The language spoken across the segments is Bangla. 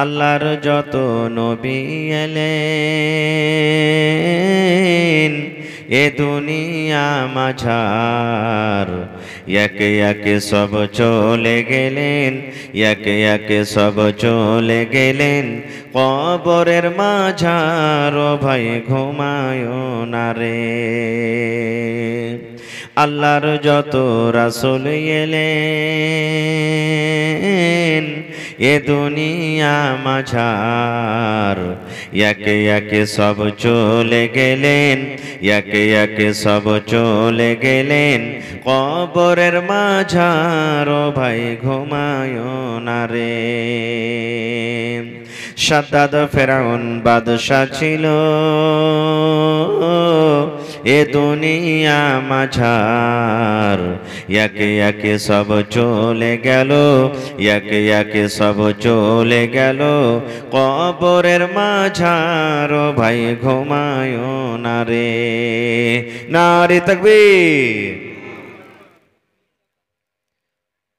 আল্লাহর যত নবী এলেন এ দুনিয়া মাঝার, একে একে সব চলে গেলেন, একে একে সব চলে গেলেন কবরের মাঝার। ও ভাই ঘুমায় না রে। আল্লাহর যত রাসূল এলেন এ দুনিয়া মাঝার, একে একে সব চলে গেলেন, একে একে সব চলে গেলেন কবরের মাঝার। ও ভাই ঘুমায় না রে। শাদ্দাদ ফেরাউন বাদশা ছিল এ দুনিয়া মাঝার, একে একে সব চলে গেল, একে একে সব চলে গেল কবরের মাঝার। ও ভাই ঘুমায় না রে। নারে তাকবীর।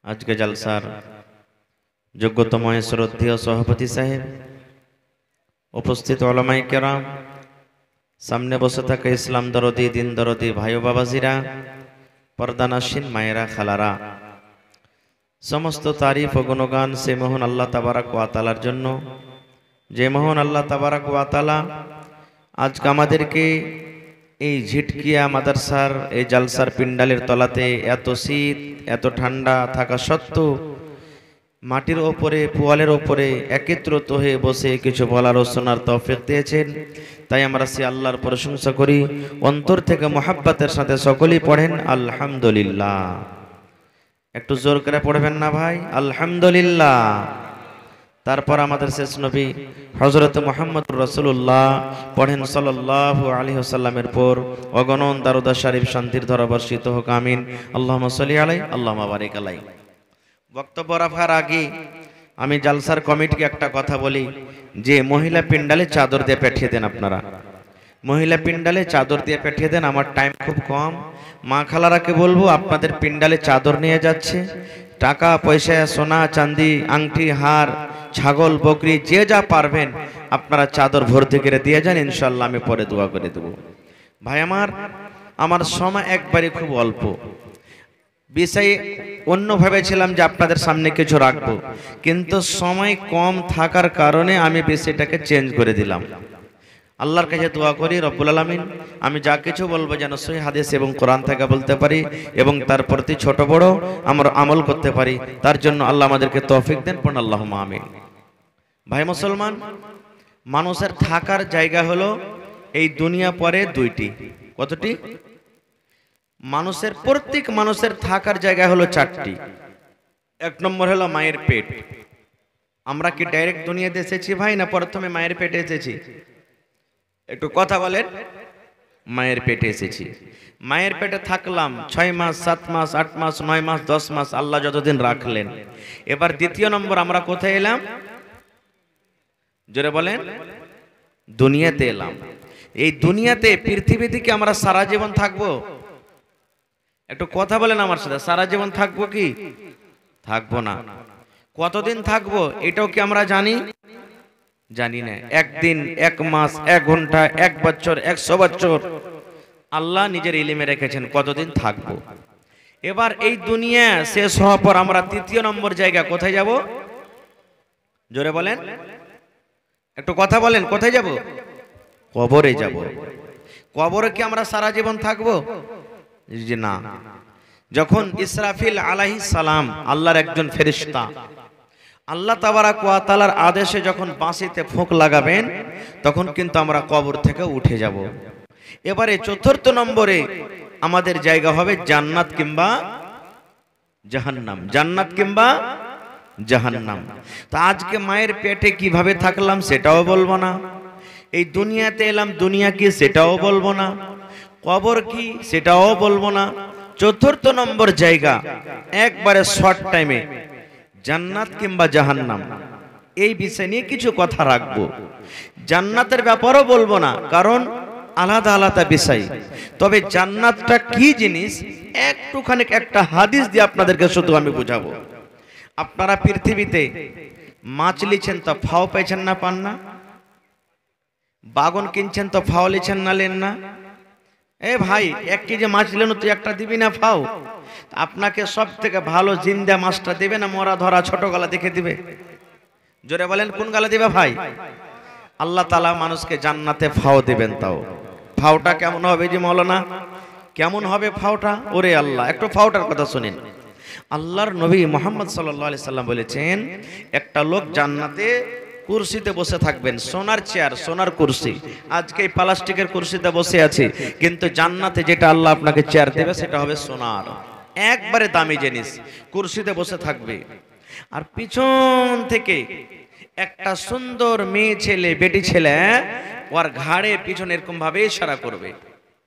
আজকে জলসার যোগ্যতম শ্রদ্ধেয় সভাপতি সাহেব, উপস্থিত ওলামায়ে কেরাম, সামনে বসে থাকা ইসলাম দরদি দিন দরদি ভাই ও বাবাজিরা, পর্দানাসীন মায়েরা খালারা, সমস্ত তারিফ ও গুণগান সে মহান আল্লাহ তাবারাক ওয়া তাআলার জন্য, যে মহান আল্লাহ তাবারাক ওয়া তাআলা আজকে আমাদেরকে এই ঝিটকিয়া মাদ্রাসার এই জালসার পিন্ডালের তলাতে এত শীত এত ঠান্ডা থাকা সত্ত্বেও মাটির ওপরে পোয়ালের ওপরে একত্রিত হয়ে বসে কিছু বলার ও শোনার তৌফিক দিয়েছেন। তাই আমরা সে আল্লাহর প্রশংসা করি, অন্তর থেকে মহাব্বতের সাথে সকলেই পড়েন আলহামদুলিল্লাহ। একটু জোর করে পড়বেন না ভাই, আলহামদুলিল্লাহ। তারপর আমাদের শেষ নবী হযরত মুহাম্মদুর রাসূলুল্লাহ পড়েন সাল্লাল্লাহু আলাইহি ওয়াসাল্লামের পর অগণন দরুদ শরীফ শান্তির ধারা বর্ষিত হোক, আমিন। আল্লাহুম্মা সাল্লি আলাইহি আল্লাহুম্মা বারিক আলাইহি। বক্তব্য রাখার আগে আমি জালসার কমিটিকে একটা কথা বলি, যে মহিলা পিন্ডালে চাদর দিয়ে পাঠিয়ে দেন। আপনারা মহিলা পিন্ডালে চাদর দিয়ে পাঠিয়ে দেন, আমার টাইম খুব কম। মা খালারাকে বলবো আপনাদের পিন্ডালে চাদর নিয়ে যাচ্ছে, টাকা পয়সা সোনা চাঁদি আংটি হার ছাগল বকরি যে যা পারবেন আপনারা চাদর ভর্তি করে দিয়ে যান, ইনশাআল্লাহ আমি পরে দোয়া করে দেব। ভাই আমার সময় একবারে খুব অল্প, বিষয়ে অন্য ভেবেছিলাম যে আপনাদের সামনে কিছু রাখবো, কিন্তু সময় কম থাকার কারণে আমি বিষয়টাকে চেঞ্জ করে দিলাম। আল্লাহর কাছে দোয়া করি রব্বুল আলামিন আমি যা কিছু বলবো যেন সহিহ হাদিস এবং কোরআন থেকে বলতে পারি এবং তার প্রতি ছোট বড় আমরা আমল করতে পারি, তার জন্য আল্লাহ আমাদেরকে তৌফিক দেন, পড়ুন আল্লাহুম্মা আমিন। ভাই মুসলমান, মানুষের থাকার জায়গা হলো এই দুনিয়া পরে দুইটি। কতটি? মানুষের প্রত্যেক মানুষের থাকার জায়গা হলো চারটি। এক নম্বর হলো মায়ের পেট। আমরা কি ডাইরেক্ট দুনিয়াতে এসেছি ভাই, না প্রথমে মায়ের পেটে এসেছি? একটু কথা বলেন। মায়ের পেটে এসেছি, মায়ের পেটে থাকলাম 6 মাস 7 মাস 8 মাস 9 মাস 10 মাস, আল্লাহ যতদিন রাখলেন। এবার দ্বিতীয় নম্বর আমরা কোথায় এলাম? জোরে বলেন। দুনিয়াতে এলাম। এই দুনিয়াতে পৃথিবীতে কি আমরা সারা জীবন থাকবো? একটু কথা বলেন আমার সাথে, সারা জীবন থাকবো কি? থাকবো না। কতদিন থাকবো এটাও কি আমরা জানি? জানি না। একদিন, এক মাস, এক ঘন্টা, এক বছর, 100 বছর আল্লাহ নিজের ইলমে রেখেছেন কতদিন থাকবো। এবার এই দুনিয়া শেষ হওয়ার পর আমরা তৃতীয় নম্বর জায়গা কোথায় যাব? জোরে বলেন, একটু কথা বলেন। কোথায় যাব? কবরে যাব। কবরে কি আমরা সারা জীবন থাকবো? জি না। যখন ইসরাফিল আলাইহিস সালাম আল্লাহর একজন ফেরেশতা, আল্লাহ তাবারাক ওয়া তাআলার আদেশে যখন বাঁশিতে ফুঁক লাগাবেন তখন কিন্তু আমরা কবর থেকে উঠে যাব। এবারে চতুর্থ নম্বরে আমাদের জায়গা হবে জান্নাত কিংবা জাহান্নাম। জান্নাত কিংবা জাহান্নাম। তো আজকে মায়ের পেটে কিভাবে থাকলাম সেটাও বলবো না, এই দুনিয়াতে এলাম দুনিয়া কি সেটাও বলবো না, কবর কি সেটাও বলবো না। চতুর্থ নম্বর জায়গা একবারে শর্ট টাইমে জান্নাত কিংবা জাহান্নাম, এই বিষয় নিয়ে কিছু কথা রাখবো। জান্নাতের ব্যাপারও বলবো না, কারণ আলাদা আলাদা বিষয়। তবে জান্নাতটা কি জিনিস একটুখানি একটা হাদিস দিয়ে আপনাদেরকে শুধু আমি বুঝাবো। আপনারা পৃথিবীতে মাছ লিছেন তো ফাও পেয়েছেন না, পান না? বাগন কিনছেন তো ফাও লিছেন না, লেন না? এ ভাই, 1 কেজি মাছ নিলেন, তুই একটা দিবি না ফাও? আপনাকে সব থেকে ভালো জিন্দা মাছটা দেবে না মরা ধরা ছোট গলা দেখে দিবে? জোরে বলেন কোন গালা দিবে ভাই? আল্লাহ তাআলা মানুষকে জান্নাতে ফাও দিবেন। তাও ফাওটা কেমন হবে জি মৌলানা, কেমন হবে ফাওটা? ওরে আল্লাহ, একটু ফাওটার কথা শুনেন। আল্লাহর নবী মুহাম্মদ সাল্লাল্লাহু আলাইহি সাল্লাম বলেছেন, একটা লোক জান্নাতে কুরসিতে বসে থাকবেন, সোনার চেয়ার, সোনার কুরসি। আজকে এই প্লাস্টিকের কুরসিতে বসে আছে, কিন্তু জান্নাতে যেটা আল্লাহ আপনাকে চেয়ার দেবে সেটা হবে সোনার, একবারে দামি জিনিস। কুরসিতে বসে থাকবে, আর পিছন থেকে একটা সুন্দর মেয়ে ছেলে, বেটি ছেলে, ওর ঘাড়ে পিছনে এরকম ভাবে ইশারা করবে,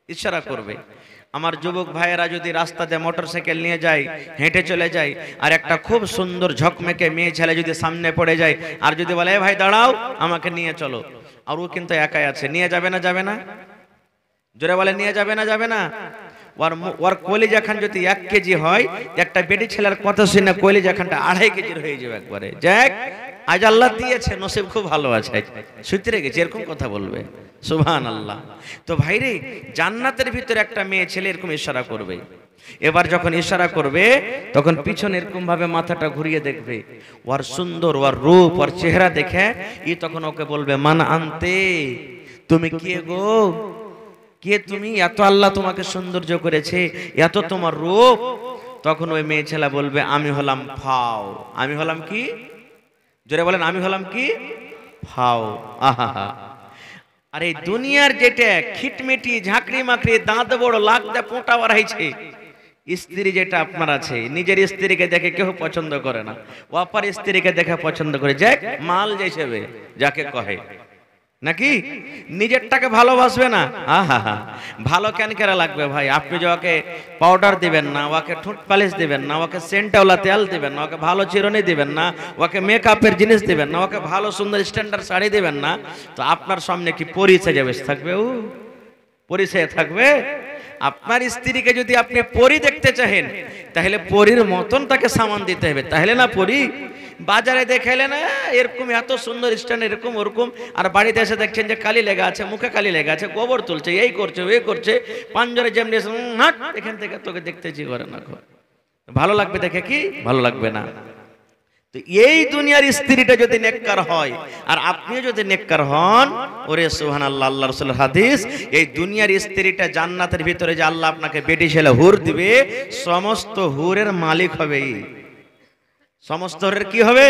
ইশারা করবে। আমার যুবক ভাইয়েরা যদি রাস্তাতে মোটরসাইকেল নিয়ে যায়, হেঁটে চলে যায়, আর একটা খুব সুন্দর ঝকমেকে মেয়ে ছেলে যদি সামনে পড়ে যায়, আর যদি বলে ভাই দাঁড়াও আমাকে নিয়ে চলো, আর ও কিন্তু একাই আছে, নিয়ে যাবে না? যাবে না? জোরে বলে নিয়ে যাবে না? যাবে না? ওর কলিজা খান যদি 1 কেজি হয়, একটা বেটি ছেলের কথা শুনে কলিজা খানটা 2.5 কেজির হয়ে যাবে একবারে। যাক, আজ আল্লাহ দিয়েছে, নসিব খুব ভালো আছে, সুতরে গেছে, এরকম কথা বলবে। সুবহানাল্লাহ। তো ভাইরে, জান্নাতের ভিতরে একটা মেয়ে ছেলে এরকম ইশারা করবে। এবার যখন ইশারা করবে, তখন পিছনে এরকম ভাবে মাথাটা ঘুরিয়ে দেখবে, ওর সুন্দর, ওর রূপ, ওর চেহারা দেখে তখন ওকে বলবে, মান আনতে, তুমি কে গো? কে তুমি? এত আল্লাহ তোমাকে সৌন্দর্য করেছে, এত তোমার রূপ। তখন ওই মেয়ে ছেলে বলবে, আমি হলাম ফাও। আমি হলাম কি? জোরে বলেন, আমি হলাম কি? ফাও। আহা, আর এই দুনিয়ার যেটা খিটমিটি, ঝাঁকড়ি মাকড়ি, দাঁত বড়, লাখ দে পোঁটা বাড়াইছে, স্ত্রী যেটা আপনার আছে, নিজের স্ত্রীকে দেখে কেউ পছন্দ করে না, অপর স্ত্রীকে দেখে পছন্দ করে। যাক, মাল যাইছে যাকে কহে, নাকি নিজেরটাকে ভালোবাসবে না? আহা, ভালো কেন কেরা লাগবে ভাই? আপনি যে ওকে পাউডার দিবেন না, ওকে ঠোঁট পালিশ দিবেন না, ওকে সেন্টওয়ালা তেল দিবেন না, ওকে ভালো চিরুনি দিবেন না, ওকে মেকআপের জিনিস দিবেন না, ওকে ভালো সুন্দর স্ট্যান্ডার্ড শাড়ি দিবেন না, তো আপনার সামনে কি পরিচয় যাবে থাকবে? ও পরিচয় থাকবে? আপনার স্ত্রীকে যদি আপনি পরি দেখতে চাহেন, তাহলে পরীর মতন তাকে সামান দিতে হবে, তাহলে না পরি। বাজারে দেখাইলে না এরকম এত সুন্দর স্ট্যান্ড, এরকম ওরকম, আর বাড়িতে এসে দেখছেন যে কালি লেগে আছে, মুখে কালি লেগে আছে, গোবর তুলছে, এই করছে, ওই করছে, পাঞ্জরে যেমনি এখান থেকে তোকে দেখতে জি করে না। ভালো লাগবে দেখে কি? ভালো লাগবে না। তো এই দুনিয়ার স্ত্রীটা যদি নেককার হয়, আর আপনিও যদি নেককার হন, ওরে সুবহানাল্লাহ, আল্লাহ রাসূলের হাদিস, এই দুনিয়ার স্ত্রীটা জান্নাতের ভিতরে যে আল্লাহ আপনাকে বেটি ছেলে হুর দিবে, সমস্ত হুরের মালিক হবে। সমস্ত হুরের কি হবে?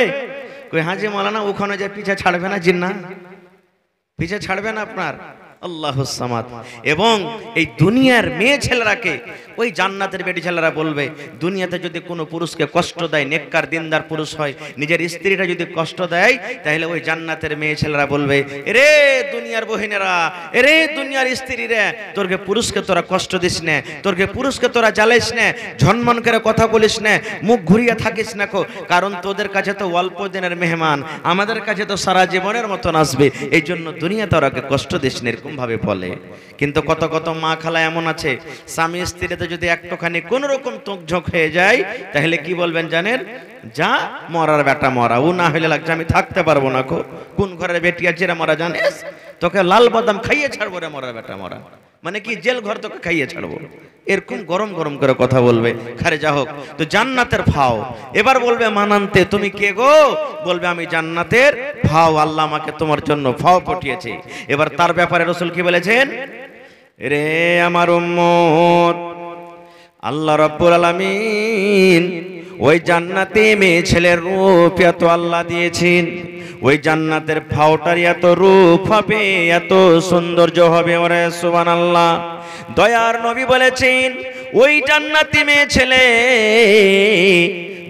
কই হাজি মাওলানা, ওখানে যে পিছে ছাড়বে না জিন্না? পিছে ছাড়বে না আপনার? আল্লাহুস সামাদ। এবং এই দুনিয়ার মেয়ে ছেলেরাকে ওই জান্নাতের বেটি ছেলেরা বলবে, দুনিয়াতে যদি কোনো পুরুষকে কষ্ট দেয়, নেককার দিনদার পুরুষ হয়, নিজের স্ত্রীটা যদি কষ্ট দেয়, তাহলে ওই জান্নাতের মেয়ে ছেলেরা বলবে, এরে দুনিয়ার বহিনেরা, এরে দুনিয়ার স্ত্রীরা, তোরকে পুরুষকে তোরা কষ্ট দিস না, তোরকে পুরুষকে তোরা জ্বালাইস না, ঝনমন করে কথা বলিস না, মুখ ঘুরিয়ে থাকিস না, কারণ তোদের কাছে তো অল্প দিনের মেহমান, আমাদের কাছে তো সারা জীবনের মতন আসবে, এই জন্য দুনিয়াতে ওরাকে কষ্ট দিস না, এরকম ভাবে বলে। কিন্তু কত কত মা খালা এমন আছে, স্বামী স্ত্রীতে যদি একটুখানি কোন রকম তোক ঝোঁক হয়ে যায়, তাহলে কি বলবেন জানেন? যা মরার বেটা মরা, ও না হইলে লাগছে আমি থাকতে পারবো না। কোন ঘরের বেটি আছে রে মরা জানিস? তোকে লাল বাদাম খাইয়ে ছাড়বো রে মরার বেটা মরা, মানে কি জেল ঘর তোকে খাইয়ে ছাড়বো, এরকম গরম গরম করে কথা বলবে। খারে যা হোক, তো জান্নাতের ফাও। এবার বলবে, মানান্তে, তুমি কে গো? বলবে, আমি জান্নাতের ফাও, আল্লাহ আমাকে তোমার জন্য ফাও পাঠিয়েছে। এবার তার ব্যাপারে রাসূল কি বলেছেন? রে আমার উম্মত, আল্লাহ রাব্বুল আলামিন ওই জান্নাতে মেয়ে ছেলের রূপ এত আল্লাহ দিয়েছেন, ওই জান্নাতের ফাওটার এত রূপ হবে, এত সৌন্দর্য হবে, ওরে সুবহানাল্লাহ। দয়ার নবী বলেছেন, ওই জান্নাতি মেয়ে ছেলে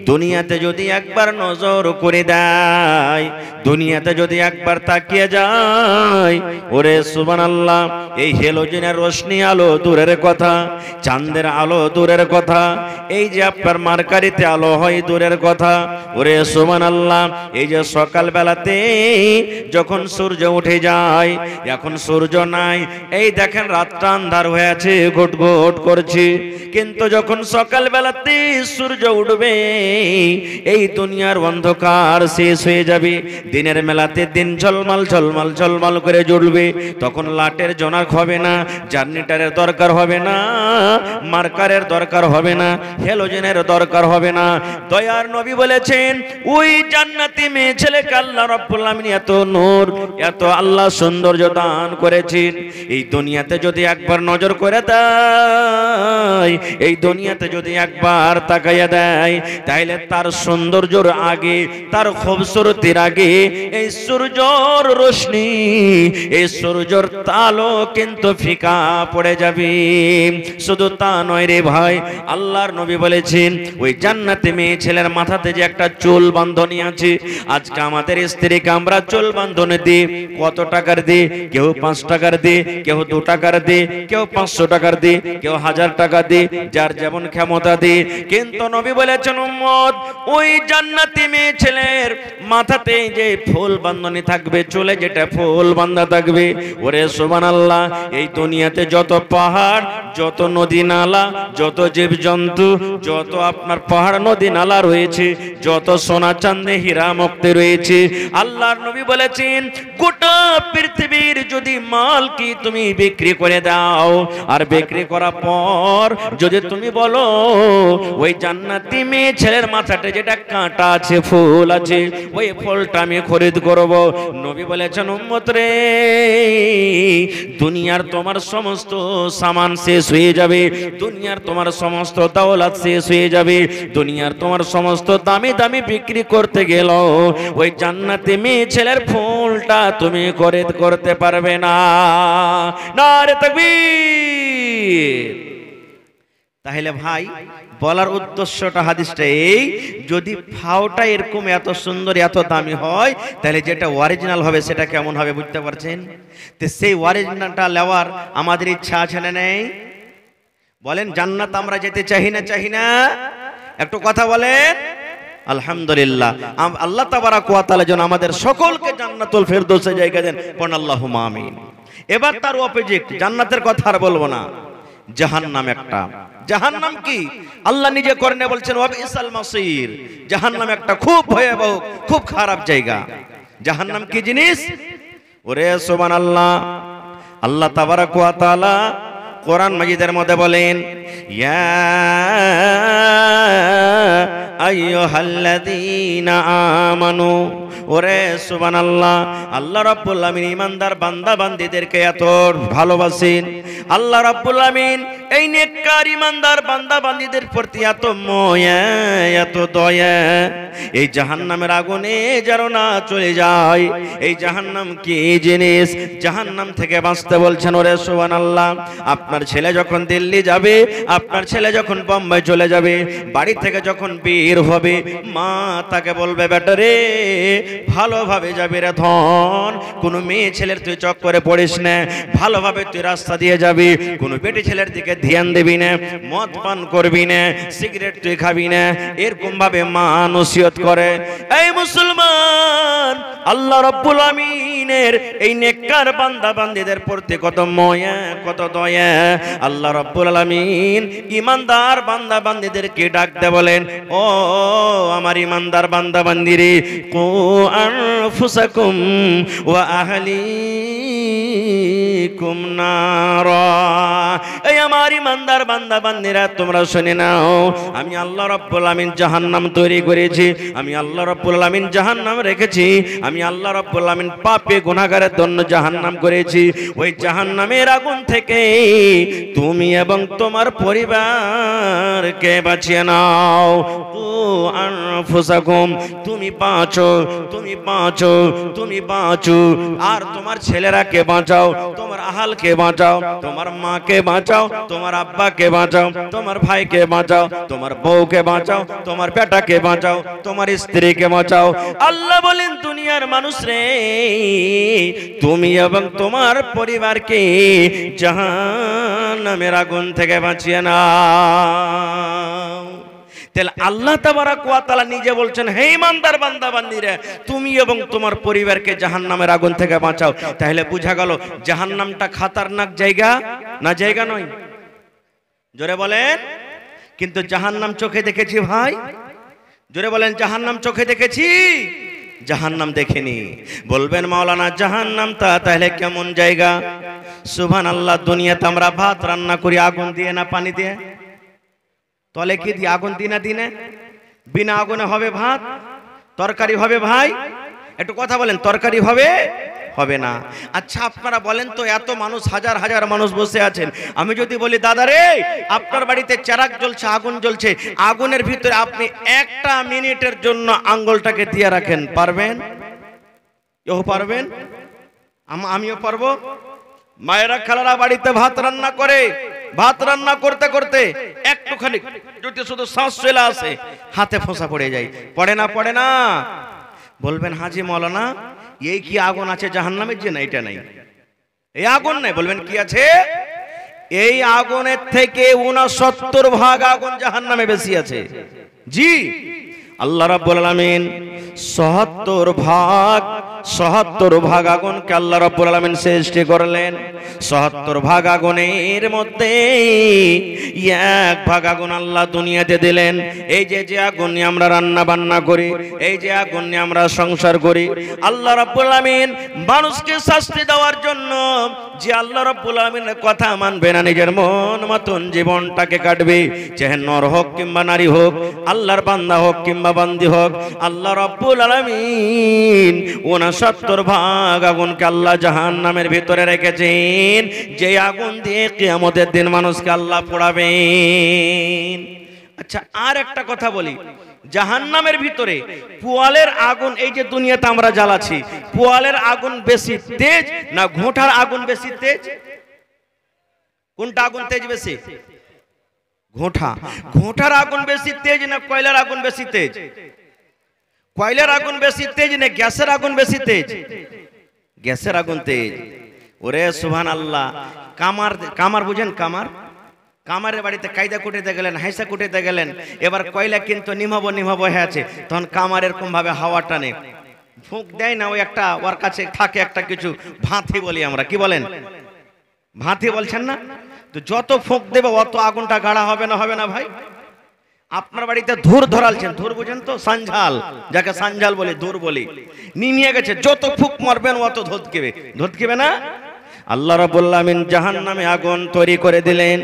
দুনিয়াতে যদি একবার নজর করে দেয়, দুনিয়াতে যদি একবার তাকিয়ে যায়, ওরে সুবহানাল্লাহ, এই হেলোজেনের রোশনি আলো দূরের কথা, চাঁদের আলো দূরের কথা, এই যে আপনার মার্কারিতে আলো হয় দূরের কথা, ওরে সুবহানাল্লাহ, এই যে সকাল বেলাতে যখন সূর্য উঠে যায়, এখন সূর্য নাই, এই দেখেন রাতটা আন্ধার হয়ে আছে, ঘুটঘুট করছে, কিন্তু যখন সকাল বেলাতে সূর্য উঠবে এই দুনিয়ার অন্ধকার শেষ হয়ে যাবে, দিনের মেলাতে দিন ঝলমল ঝলমল ঝলমল করে জ্বলবে, তখন লাটের জোনাক হবে না, জার্নিটারের দরকার হবে না, মার্কারের দরকার হবে না, হেলোজেনের দরকার হবে না। দয়ার নবী বলেছেন ওই জান্নাতি মেয়ে ছেলেকে আল্লাহ রাব্বুল আলামিন এত নূর, এত আল্লাহ সৌন্দর্য দান করেছেন, এই দুনিয়াতে যদি একবার নজর করে দেয়, এই দুনিয়াতে যদি একবার তাকাইয়া দেয়, তাহলে তার সৌন্দর্যের আগে, তার খুবসুরতির আগে এই সূর্যর রোশনি, এই সূর্যর আলো কিন্তু ফিকা পড়ে যাবে। শুধু তা নয় রে ভাই, আল্লাহর নবী বলেছেন ওই জান্নাতে মেয়ে ছেলের মাথাতে যে একটা চুল বাঁধনি আছে, আজকে আমাদের স্ত্রীকে আমরা চুল বাঁধনি দিই কত টাকার দিই, কেউ 5 টাকার দিই, কেউ 2 টাকার দিই, কেউ 500 টাকার দিই, কেউ 1000 টাকা দিই, যার যেমন ক্ষমতা দিই। কিন্তু নবী বলেছেন উম্মত, ওই জান্নাতি মেয়ে ছেলের মাথাতে যে ফুল বাঁধনি থাকবে, চুলে যেটা ফুল বাঁধা থাকবে, ওরে সুবহানাল্লাহ, এই দুনিয়াতে যত পাহাড়, যত নদী নালা, যত জীবজন্তু, যত আপনার পাহাড় নদী নালা রয়েছে, যত সোনা চাঁদে হীরা মুক্তি রয়েছে, আল্লাহর নবী বলেছেন গোটা পৃথিবীর যদি মাল কি তুমি বিক্রি করে দাও, আর বিক্রি করার পর যদি তুমি বলো ওই জান্নাতি মেয়ে ছেলের মাথাতে যেটা কাঁটা আছে, ফুল আছে, ওই ফুলটা আমি খরিদ করব, নবী বলেছেন উম্মত রে, দুনিয়ার তোমার সমস্ত সামান শেষ হয়ে যাবে, দুনিয়ার তোমার সমস্ত দৌলত শেষ হয়ে যাবে, দুনিয়ার তোমার সমস্ত দামি দামি বিক্রি করতে গেল, ওই জান্নাতি মেয়ে ছেলের ফুলটা তুমি খরিদ করতে পারবে না। নারে তাকবীর। তাহলে ভাই বলার উদ্দেশ্যটা হাদিসটা এই, যদি ফাওটা এরকম এত সুন্দর এত দামি হয়, তাহলে যেটা অরিজিনাল হবে সেটা কেমন হবে বুঝতে পারছেন? তো সেই অরিজিনালটা নেওয়ার আমাদের ইচ্ছা আছে না নেই? বলেন জান্নাত আমরা যেতে চাই না, চাই না? একটু কথা বলেন। আলহামদুলিল্লাহ, আল্লাহ তাবারাক ওয়া তাআলা যেন আমাদের সকলকে জান্নাতুল ফেরদৌসে জায়গা দেন, পড়ুন আল্লাহুম্মা আমিন। এবার তার অপোজিট জান্নাতের কথা আর বলবো না, জাহান্নাম একটা। জাহান্নাম কি আল্লাহ নিজে কোরআনে বলছেন ওয়াবিসাল মাসির, জাহান্নাম একটা খুব ভয়াবহ, খুব খারাপ জায়গা। জাহান্নাম কি জিনিস? ওরে সুবহানাল্লাহ, আল্লাহ তাবারাক ওয়া তাআলা কোরআন মাজিদের মধ্যে বলেন ইয়া আইয়ুহাল্লাযীনা আমানু, ওরে সুবহানাল্লাহ, আল্লাহ রাব্বুল আমিন ইমানদার বান্দা বান্দীদেরকে এত ভালোবাসেন, আল্লাহ রাব্বুল আমিন এই নেককার ইমানদার বান্দা বান্দীদের প্রতি এত মায়া, এত দয়া, এই জাহান্নামের আগুনে যেন না চলে যায়। এই জাহান্নাম কি জিনিস? জাহান্নাম থেকে বাঁচতে বলছেন ওরে সুবহানাল্লাহ। আপনার ছেলে যখন দিল্লি যাবে, আপনার ছেলে যখন বোম্বাই চলে যাবে, বাড়ি থেকে যখন বের হবে, মা তাকে বলবে বেটা রে ভালোভাবে যাবে রে ধন, কোনো মেয়ে ছেলের তুই চক্করে পড়িস না, ভালোভাবে তুই রাস্তা দিয়ে যাবি, কোনো বেটি ছেলের দিকে ধ্যান দিবি না, মদ পান করবি না, সিগারেট তুই খাবি না, এরকম ভাবে মা নসিহত করে। এই মুসলমান, আল্লাহ রাব্বুল আমিনের এই নেককার বান্দা বান্দীদের প্রতি কত মায়া, কত দয়া। আল্লাহ রাব্বুল আলামিন ইমানদার বান্দা বান্দীদেরকে ডাকতে বলেন, ও আমার ইমানদার বান্দা বান্দীরে, কু আনফুসাকুম ওয়া আহলিকুম নারা। এই আমার ইমানদার বান্দা বান্দীরা তোমরা শুনে নাও, আমি আল্লাহ রাব্বুল আমিন জাহান্নাম তৈরি করেছি, আমি আল্লাহ রাব্বুল আমিন জাহান্নাম রেখেছি, আমি আল্লাহ রাব্বুল আমিন পাপী গুনাহগারের জন্য জাহান্নাম করেছি। ওই জাহান্নামের আগুন থেকে তুমি এবং তোমার পরিবারকে বাঁচিয়ে নাও। কু আনফুসাকুম, তুমি বাঁচো, তুমি বাঁচো, তুমি বাঁচো, আর তোমার ছেলেরাকে বাঁচাও, তোমার আহালকে বাঁচাও, তোমার মাকে বাঁচাও, তোমার আব্বাকে বাঁচাও, তোমার ভাইকে বাঁচাও, তোমার বউকে বাঁচাও, তোমার বেটাকে বাঁচাও, তোমার স্ত্রীকে বাঁচাও। আল্লাহ বলেন দুনিয়ার মানুষ রে, তুমি এবং তোমার পরিবারকে জাহান্নামের আগুন থেকে বাঁচিয়ে নাও। তাহলে আল্লাহ তাবারক ওয়া তাআলা নিজে বলছেন, হে ইমানদার বান্দা বান্দীরা, তুমি এবং তোমার পরিবারকে জাহান্নামের আগুন থেকে বাঁচাও। তাহলে বোঝা গেল জাহান্নামটা খতরনাক জায়গা না জায়গা নয়? জোরে বলেন। কিন্তু জাহান্নাম চোখে দেখেছি ভাই? জোরে বলেন, জাহান্নাম চোখে দেখেছি? জাহান্নাম দেখিনি। বলবেন মাওলানা জাহান্নামটা তাহলে কেমন জায়গা? সুবহানাল্লাহ, দুনিয়াতে আমরা ভাত রান্না করি আগুন দিয়ে না পানি দিয়ে? তলে কি দিয়ে? আগুন দিনা দিনে? বিনা আগুনে হবে ভাত? তরকারি হবে ভাই? একটু কথা বলেন, তরকারি হবে? হবে না। আচ্ছা আপনারা বলেন তো, এত মানুষ, হাজার হাজার মানুষ বসে আছেন, আমি যদি বলি দাদা রে আপনার বাড়িতে চেরাগ জ্বলছে, আগুন জ্বলছে, আগুনের ভিতরে আপনি একটা মিনিটের জন্য আঙ্গুলটাকে দিয়ে রাখেন, পারবেন? কেউ পারবেন? আমিও পারবো? মায়েরা খালারা বাড়িতে ভাত রান্না করে, ভাত রান্না করতে করতে একটুখানি যদি শুধু শ্বাস চলে আসে হাতে ফোঁসা পড়ে যায়, পড়ে না? পড়ে না? বলবেন হাজি মৌলানা এই কি আগুন আছে জাহান্নামের? যে না, এটা নাই, এই আগুন নাই। বলবেন কি আছে? এই আগুনের থেকে 69 ভাগ আগুন জাহান্নামে বেশি আছে। জি, আল্লাহ রাব্বুল আলামিন ৭৭ ভাগ আগুনকে আল্লাহ রাব্বুল আলামিন সৃষ্টি করলেন। ৭৭ ভাগ আগুনের মধ্যে 1 ভাগ আগুন আল্লাহ দুনিয়াতে দিলেন। এই যে আগুন নিয়ে আমরা রান্না বান্না করি, এই যে আগুন নিয়ে আমরা সংসার করি, আল্লাহ রাব্বুল আলামিন মানুষকে শাস্তি দেওয়ার জন্য, যে আল্লাহ রাব্বুল আলামিনের কথা মানবে না, নিজের মন মতন জীবনটাকে কাটবে, চাহে নর হোক কিংবা নারী হোক, আল্লাহর বান্দা হোক কিংবা বান্দি হোক, আল্লাহ রাব্বুল আলামিন 69 ভাগ আগুনকে আল্লাহ জাহান্নামের ভিতরে রেখেছেন, যে আগুন দিয়ে কিয়ামতের দিন মানুষকে আল্লাহ পোড়াবেন। আচ্ছা আর একটা কথা বলি, জাহান্নামের ভিতরে পোয়ালের আগুন, এই যে দুনিয়াতে আমরা জ্বালাচ্ছি, পোয়ালের আগুন বেশি তেজ না ঘোঁটার আগুন বেশি তেজ? কোনটা আগুন তেজ বেশি? ঘোঁটা। ঘোঁটার আগুন বেশি তেজ না কয়লার আগুন বেশি তেজ? কয়লার আগুন বেশি তেজ না গ্যাসের আগুন বেশি তেজ? গ্যাসের আগুন তেজ। ওরে সুবহানাল্লাহ। কামার বুঝেন? কামারের বাড়িতে কায়দা কুটিতে গেলেন, হাইসা কুটিতে গেলেন, এবার কয়লা কিন্তু নিমাবো হয়ে আছে, তখন কামার এরকম ভাবে হাওয়া টানে, ফুঁক দেয় না, ওই একটা ওর কাছে থাকে একটা কিছু ভাঁথি বলি আমরা, কি বলেন? ভাঁথি বলছেন না? তো যত ফুঁক দেবে অত আগুনটা গাঢ়া হবে না? হবে না ভাই? আপনার বাড়িতে ধুর ধরালছেন, ধুর বুঝেন তো? সানঝাল, যাকে সানঝাল বলি, ধুর বলি, নিমিয়ে গেছে, যত ফুঁক মারবেন অত ধতকিবে না? আল্লাহ রাব্বুল আলামিন জাহান্নামে আগুন তৈরি করে দিলেন।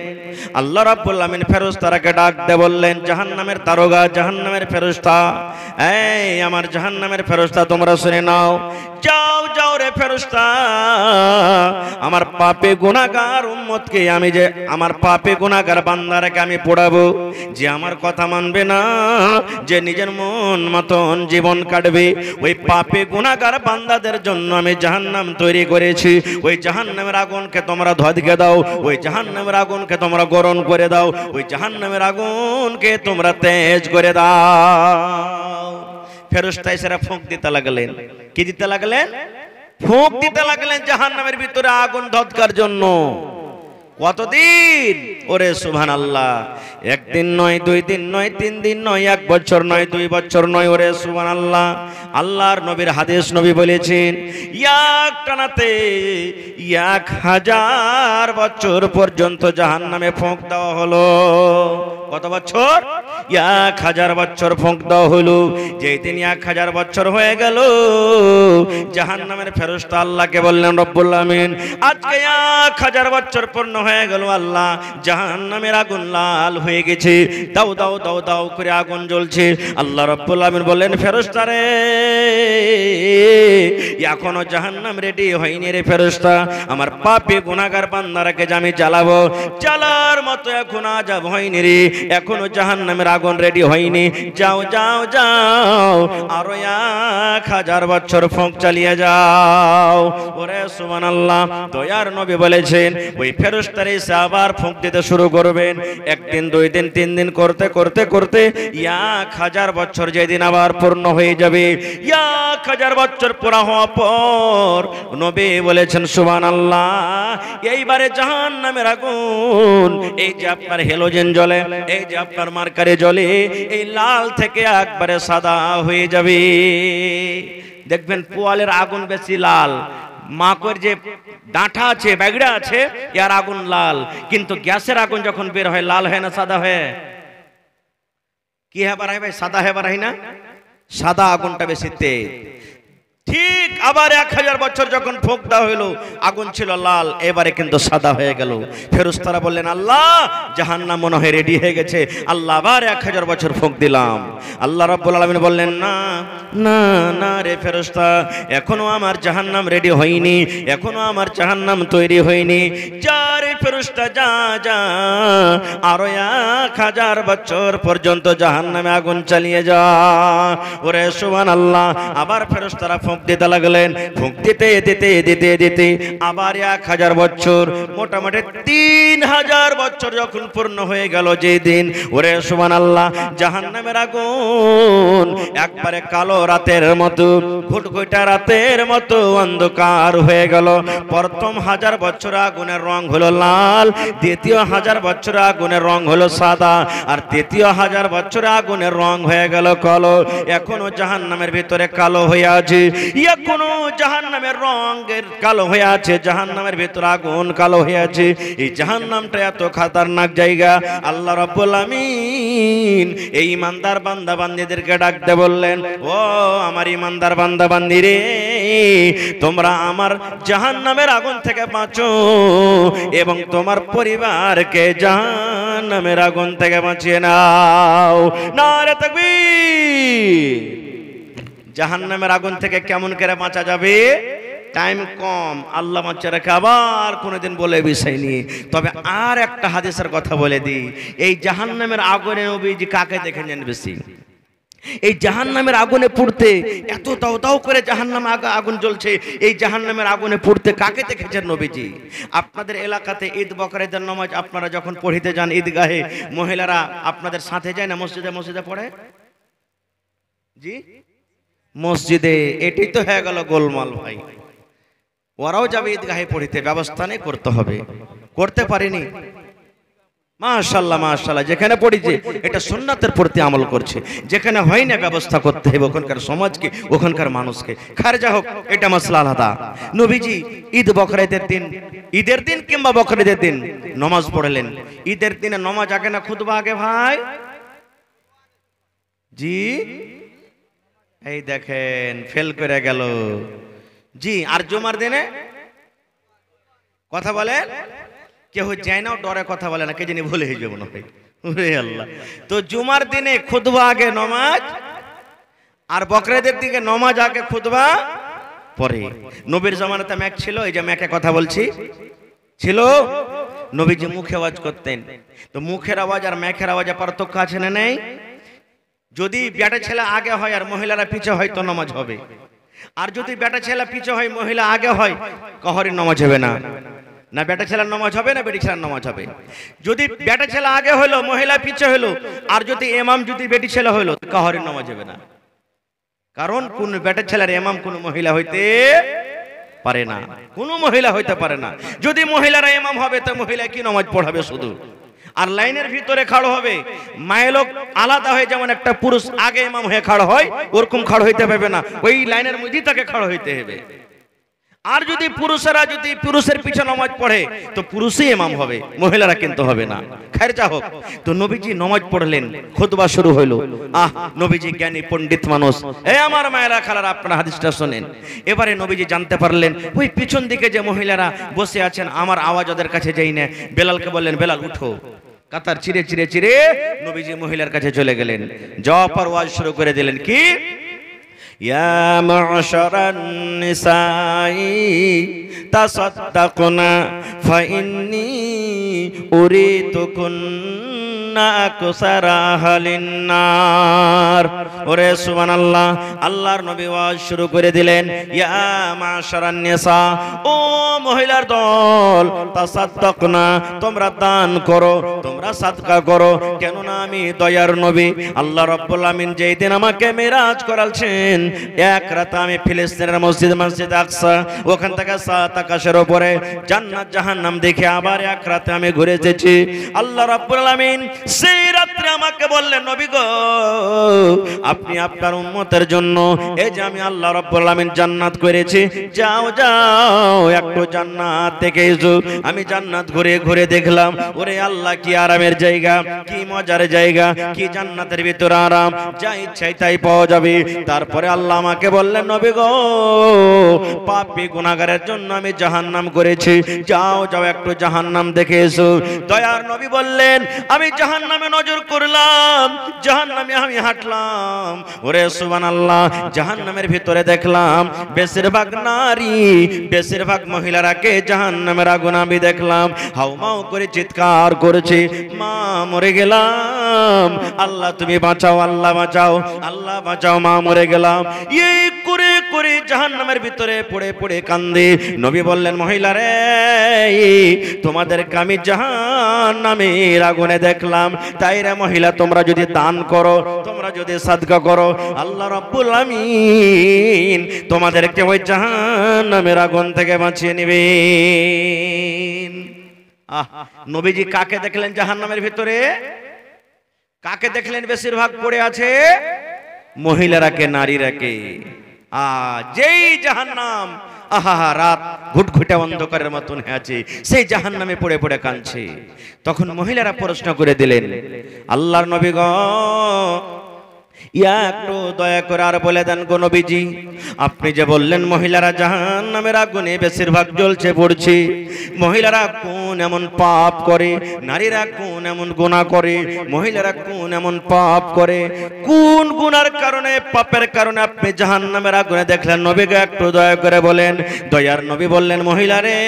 আল্লাহ রাব্বুল আলামিন ফেরেশতাকে ডাক দিয়ে বললেন, জাহান্নামের দারোগা, জাহান্নামের ফেরেশতা, এই আমার জাহান্নামের ফেরেশতা তোমরা শুনে নাও, যাও রে ফেরেশতা, আমার পাপে গুনাহগার উম্মতকে, আমি যে আমার পাপে গুনাহগার বান্দারাকে আমি পোড়াবো, যে আমার কথা মানবে না, যে নিজের মন মতন জীবন কাটবে, ওই পাপে গুনাহগার বান্দাদের জন্য আমি জাহান্নাম তৈরি করেছি। ওই জাহান্নামের আগুনকে তোমরা ধোঁকে দাও, ওই জাহান্নামের আগুনকে তোমরা গরম করে দাও, ওই জাহান্নামের আগুনকে তোমরা তেজ করে দাও। ফেরেশতা এসে ফুঁক দিতে লাগলেন। কি দিতে লাগলেন? ফুঁক দিতে লাগলেন জাহান্নামের ভিতরে আগুন ধতকার জন্য। কতদিন? ওরে সুবহানাল্লাহ, একদিন নয়, 2 দিন নয়, 3 দিন নয়, 1 বছর নয়, 2 বছর নয়, ওরে সুবহানাল্লাহ। আল্লাহর নবীর হাদিস, নবী বলেছেন এক টানাতে 1000 বছর পর্যন্ত জাহান্নামে ফুঁক দেওয়া হলো। কত বছর? 1000 বছর ফুঁক দেওয়া হলো। যেই দিন 1000 বছর হয়ে গেল, জাহান্নামের ফেরেশতা আল্লাহকে বললেন, রব্বুল আমিন আজকে 1000 বছর পূর্ণ হয়ে গেল, আল্লাহ জাহান্নামের আগুন লাল হয়ে গেছে, দাও দাও দাও দাও করে আগুন জ্বলছে। আল্লাহ রব্বুল আমিন বললেন, ফেরেশতা রে, এখনো জাহান্নাম রেডি হয়নি রে ফেরেশতা, আমার পাপী গুনাহগার বান্দারাকে যে আমি জ্বালাবো, জ্বালার মতো এখন আযাব হয়নি রে, এখনো জাহান্নামের আগুন রেডি হয়নি, যাও যাও যাও আরো 1000 বছর ফুঁক চালিয়ে যাও। ওরে সুবহানাল্লাহ, দয়ার নবী বলেছেন ওই ফেরেশতারা এসে আবার ফুঁক দিতে শুরু করবেন। একদিন, 2 দিন, 3 দিন করতে করতে করতে 1000 বছর যেদিন আবার পূর্ণ হয়ে যাবে, 1000 বছর পুরা হওয়ার পর নবী বলেছেন সুবহানাল্লাহ, এইবারে জাহান্নামের আগুন এই যে আপনার হেলোজেন জ্বলে, এই যে আপনার মার্কারে জ্বলে, এই লাল থেকে একবারে সাদা হয়ে যাবে। দেখবেন পোয়ালের আগুন বেশি লাল, মাকড় যে ডাঁটা আছে, ব্যাগড়া আছে, এর আগুন লাল। কিন্তু গ্যাসের আগুন যখন বের হয় লাল হয় না সাদা হয়? কি হ্যাঁ বাড়াই ভাই, সাদা হ্যাঁ বাড়াই না? সাদা আগুনটা বেশি তেজ। ঠিক আবার 1000 বছর যখন ফুঁক দেওয়া হইল, আগুন ছিল লাল, এবারে কিন্তু সাদা হয়ে গেল। ফেরেশতারা বললেন আল্লাহ জাহান্নাম মনে হয় রেডি হয়ে গেছে, আল্লাহ আবার 1000 বছর ফুঁক দিলাম। আল্লাহ রাব্বুল আলামিন বললেন না না না রে ফেরেশতা, এখনো আমার জাহান্নাম রেডি হয়নি, এখনো আমার জাহান্নাম তৈরি হয়নি। যা রে ফেরেশতা যা যা, আরো 1000 বছর পর্যন্ত জাহান্নামে আগুন চালিয়ে যা। ওরে সুবহানাল্লাহ, আবার ফেরেশতারা ফুঁক দিতে লাগলেন। ফুঁক দিতে দিতে দিতে দিতে আবার 1000 বছর, মোটামুটি 3000 বছর যখন পূর্ণ হয়ে গেল যেদিন, ওরে সুবহানাল্লাহ, জাহান্নামের আগুন একবারে কালো রাতের মতো, ঘুটঘুটা রাতের মতো অন্ধকার হয়ে গেল। প্রথম 1000 বছর আগুনের রং হলো লাল, দ্বিতীয় 1000 বছর আগুনের রং হলো সাদা, আর তৃতীয় 1000 বছর আগুনের রং হয়ে গেল কালো। এখনো জাহান্নামের ভিতরে কালো হয়ে আছে, এখনো জাহান্নামের রঙের কালো হয়ে আছে, জাহান্নামের ভিতরে আগুন কালো হয়ে আছে। এই জাহান্নামটা এত খতরনাক জায়গা। আল্লাহ রাব্বুল আমিন এই ইমানদার বান্দা বান্দীদেরকে ডাকতে বললেন, ও আমার ইমানদার বান্দা বান্দী রে, তোমরা আমার জাহান্নামের আগুন থেকে বাঁচো এবং তোমার পরিবারকে জাহান্নামের আগুন থেকে বাঁচিয়ে নাও। নারে তাকবীর। জাহান্নামের আগুন থেকে কেমন করে বাঁচা যাবে? টাইম কম, আল্লাহ বাঁচা রেখে আবার কোনোদিন বলে বিষয় নিয়ে। তবে আর একটা হাদিসের কথা বলে দিই, এই জাহান্নামের আগুনে নবীজি কাকে দেখেছেন বেশি? এই জাহান্নামের আগুনে পুড়তে, এত দাও দাও করে জাহান্নামে আগুন জ্বলছে, এই জাহান্নামের আগুনে পুড়তে কাকে দেখেছেন নবীজি? আপনাদের এলাকাতে ঈদ বকরীদের নামাজ আপনারা যখন পড়িতে যান ঈদগাহে, মহিলারা আপনাদের সাথে যায় না মসজিদে? মসজিদে পড়ে জি, মসজিদে। এটাই তো হয়ে গেল গোলমাল ভাই। ওরাও যাবে ঈদগাহে পড়িতে, ব্যবস্থা নেই, করতে হবে। করতে পারেনি, মাশাআল্লাহ মাশাআল্লাহ। যেখানে পড়িছে এটা সুন্নাতের প্রতি আমল করছে, যেখানে হয় না ব্যবস্থা করতে হবে ওখানকার সমাজকে, ওখানকার মানুষকে। খারজা হোক, এটা মাসলা আলাদা। নবীজি ঈদ বকরীদের দিন, ঈদের দিন কিংবা বকরীদের দিন নামাজ পড়লেন। ঈদের দিনে নামাজ আগে না খুতবা আগে ভাই? জি, এই দেখেন ফেল করে গেল। জি, আর জুমার দিনে কথা বলেন, কেউ যায় না, ডরে কথা বলে না, কে জানি ভুলে হয়ে যাবো না ভাই। ওরে আল্লাহ। তো জুমার দিনে খুতবা আগে নামাজ, আর বকরীদের দিকে নামাজ আগে খুতবা পরে। নবীর জামানাতে ম্যাক ছিল, এই যে ম্যাকে কথা বলছি ছিল, নবীজি মুখে আওয়াজ করতেন। তো মুখের আওয়াজ আর ম্যাকের আওয়াজে পার্থক্য আছে না নেই? যদি বেটা ছেলে আগে হয় আর মহিলারা পিছে হয় তো নামাজ হবে, আর যদি বেটা ছেলে পিছে হয় মহিলা আগে হয় কখনই নামাজ হবে না। না বেটা ছেলের নামাজ হবে না বেটি ছেলের নামাজ হবে। যদি বেটা ছেলে আগে হলো মহিলা পিছে হলো, আর যদি ইমাম যদি বেটি ছেলে হলো কখনই নামাজ হবে না। কারণ কোন বেটা ছেলের ইমাম কোন মহিলা হইতে পারে না, কোন মহিলা হইতে পারে না। যদি মহিলারা ইমাম হবে তো মহিলা কি নামাজ পড়াবে শুধু? আর লাইনের ভিতরে খাড়ো হবে, মায়ের লোক আলাদা হয়ে, যেমন একটা পুরুষ আগে ইমাম হয়ে খাড়ো হয় ওরকম খাড়ো হইতে পারবে না, ওই লাইনের মধ্যেই তাকে খাড়ো হইতে হবে। আর যদি পুরুষেরা যদি পুরুষের পিছনে নামাজ পড়ে তো পুরুষই ইমাম হবে, মহিলারা কিন্তু হবে না। খায়ের যা হোক, তো নবীজি নামাজ পড়লেন, খুতবা শুরু হলো। নবীজি জ্ঞানী পণ্ডিত মানুষ। এই আমার মায়েরা খালারা, আপনারা হাদিসটা শুনেন। এবারে নবীজি জানতে পারলেন ওই পিছন দিকে যে মহিলারা বসে আছেন, আমার আওয়াজ ওদের কাছে যাই না। বেলালকে বললেন, বেলাল উঠো। কাতার চিরে চিরে চিরে নবীজি মহিলার কাছে চলে গেলেন, যাওয়ার পর ওয়াজ শুরু করে দিলেন, কি ইয়া মা'শারান নিসাই তাসাদ্দাকনা ফাইন্নী উরিতুকুন কুন্না আকসারা আহলিন নার। ওরে সুবহানাল্লাহ, আল্লাহর নবী ওয়াজ শুরু করে দিলেন, ইয়া মাশারান নিসা, ও মহিলার দল, তাসাদ্দাকনা, তোমরা দান করো, তোমরা সাদকা করো। কেননা আমি দয়ার নবী। আল্লাহ রাব্বুল আমিন যেই দিন আমাকে মেরাজ করালছেন, এক রাতে আমি ফিলিস্তিনের মসজিদ আকসা, ওখান থেকে 7 আকাশের উপরে জান্নাত জাহান্নাম দেখে আবার এক রাতে আমি ঘুরে এসেছি। আল্লাহ রাব্বুল আমিন সেই রাত্রে আমাকে বললেন, নবী গো, আপনি আপনার উম্মতের জন্য এই যে আমি আল্লাহ রাব্বুল আমিন জান্নাত করেছি, যাও যাও একটু জান্নাত দেখে এসো। আমি জান্নাত ঘুরে ঘুরে দেখলাম, ওরে আল্লাহ কি আরামের জায়গা, কি মজার জায়গা, কি জান্নাতের ভিতরে আরাম, যা ইচ্ছাই তাই পাওয়া যাবে। তারপরে আল্লাহ আমাকে বললেন, নবী গো, পাপী গুনাহগারের জন্য আমি জাহান্নাম করেছি, যাও যাও একটু জাহান্নাম দেখে এসো। দয়ার নবী বললেন, আমি জাহান্নামে নজর করলাম, জাহান্নামে আমি হাঁটলাম। ওরে সুবহানাল্লাহ, জাহান্নামের ভিতরে দেখলাম বেশিরভাগ নারী, বেশিরভাগ মহিলারাকে জাহান্নামের আগুন আমি দেখলাম হাউমাউ করে চিৎকার করেছে, মা মরে গেলাম, আল্লাহ তুমি বাঁচাও, আল্লাহ বাঁচাও, আল্লাহ বাঁচাও, মা মরে গেলাম। এই করে করে জাহান্নামের ভিতরে পড়ে পড়ে কান্দে। নবী বললেন, মহিলা রে, তোমাদেরকে আমি জাহান্নামের আগুনে দেখলাম, তাই রে মহিলা, তোমরা যদি দান করো, তোমরা যদি সাদকা করো, আল্লাহ রাব্বুল আমিন তোমাদেরকে ওই জাহান্নামের আগুন থেকে বাঁচিয়ে নেবেন। নবীজি কাকে দেখলেন জাহান্নামের ভিতরে? কাকে দেখলেন বেশিরভাগ পড়ে আছে? মহিলারাকে, নারীরাকে। যেই জাহান্নাম, আহা রাত ঘুটঘুটে অন্ধকারের মতন আছে, সেই জাহান্নামে পড়ে পড়ে কাঁদছে। তখন মহিলারা প্রশ্ন করে দিলেন, আল্লাহর নবী গো, একটু দয়া করে আর বলে দেন গো নবীজি, আপনি যে বললেন মহিলারা জাহান্নামের আগুনে বেশিরভাগ জ্বলছে পড়ছে, মহিলারা কোন এমন পাপ করে, নারীরা কোন এমন গুনাহ করে, মহিলারা কোন এমন পাপ করে, কোন গুনার কারণে, পাপের কারণে আপনি জাহান্নামের আগুনে দেখলেন? নবীকে একটু দয়া করে বলেন। দয়ার নবী বললেন, মহিলারে,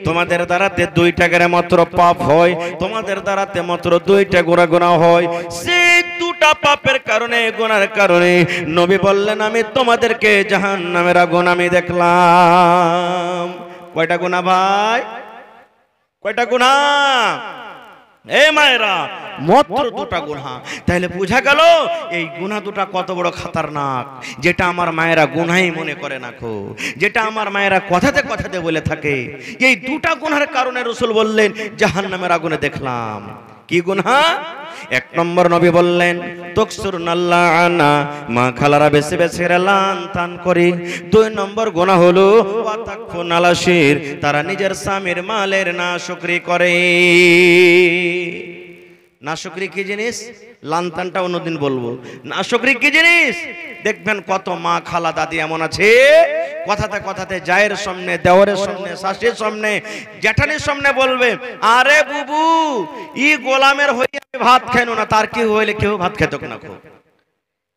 তোমাদের দ্বারাতে 2টা করে মাত্র পাপ হয়, তোমাদের দ্বারাতে মাত্র 2টা গুনাহ হয়। সেই 2টা পাপের কারণে, গুনার কারণে নবী বললেন, আমি তোমাদেরকে জাহান্নামের আগুন আমি দেখলাম। কয়টা গুনাহ ভাই? কয়টা গুনাহ? এ মায়েরা, মাত্র 2টা গুনাহ। তাহলে বোঝা গেল এই গুনাহ 2টা কত বড় খতরনাক, যেটা আমার মায়েরা গুনাহই মনে করে না খো, যেটা আমার মায়েরা কথাতে কথাতে বলে থাকে। এই 2টা গুনাহের কারণে রাসূল বললেন জাহান্নামের আগুনে দেখলাম। কি গুনাহ? 1 নম্বর নবী বললেন, তকসুরুনাল্লাহনা, মা খালারা বেশি বেশি লান তান করে। 2 নম্বর গুনাহ হলো ওয়াতাকফুনালাশির, তারা নিজের স্বামীর মালের নাশুকরি করে। নাশুকরি কি জিনিস? লানতানটা অন্যদিন বলবো। নাশুকরি কি জিনিস? দেখবেন কত মা, খালা, দাদি এমন আছে, কথাতে কথাতে জায়ের সামনে, দেওরের সামনে, শাশুড়ির সামনে, জ্যাঠানির সামনে বলবে, আরে বুবু, ই গোলামের হয়ে আমি ভাত খাইনো না, তার কি হইলে কেউ ভাত খেত না খো।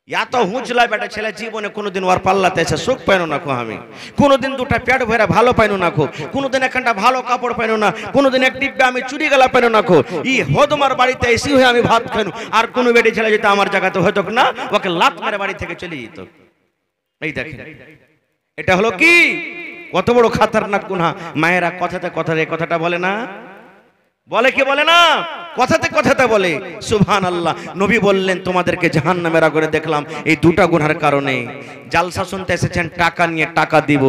এত হুঁচলা বেটা ছেলে জীবনে কোনোদিন ওর পাল্লাতে এসে সুখ পাইনো না খো। আমি কোনোদিন 2টা পেট ভরে ভালো পাইনো না খো, কোনোদিন একখানটা ভালো কাপড় পাইনো না, কোনোদিন এক ডিব্বা আমি চুরি গেলা পাইনো না খো। ই হদমার বাড়িতে এসি হয়ে আমি ভাত খাইনো, আর কোনো বেটি ছেলে যেটা আমার জায়গাতে হতো না, ওকে লাত মেরে বাড়ি থেকে চলে যেত। এই দেখেন, এটা হলো কি কত বড় খতরনাক গুনাহ। মায়েরা কথাতে কথাতে কথাটা বলে না, বলে কি বলে না, কথাতে কথাতে বলে। সুবহানাল্লাহ। নবী বললেন, তোমাদেরকে জাহান্নামের আগুনে দেখলাম এই 2টা গুনাহের কারণে। জালসা শুনতে এসেছেন, টাকা নিয়ে, টাকা দিব।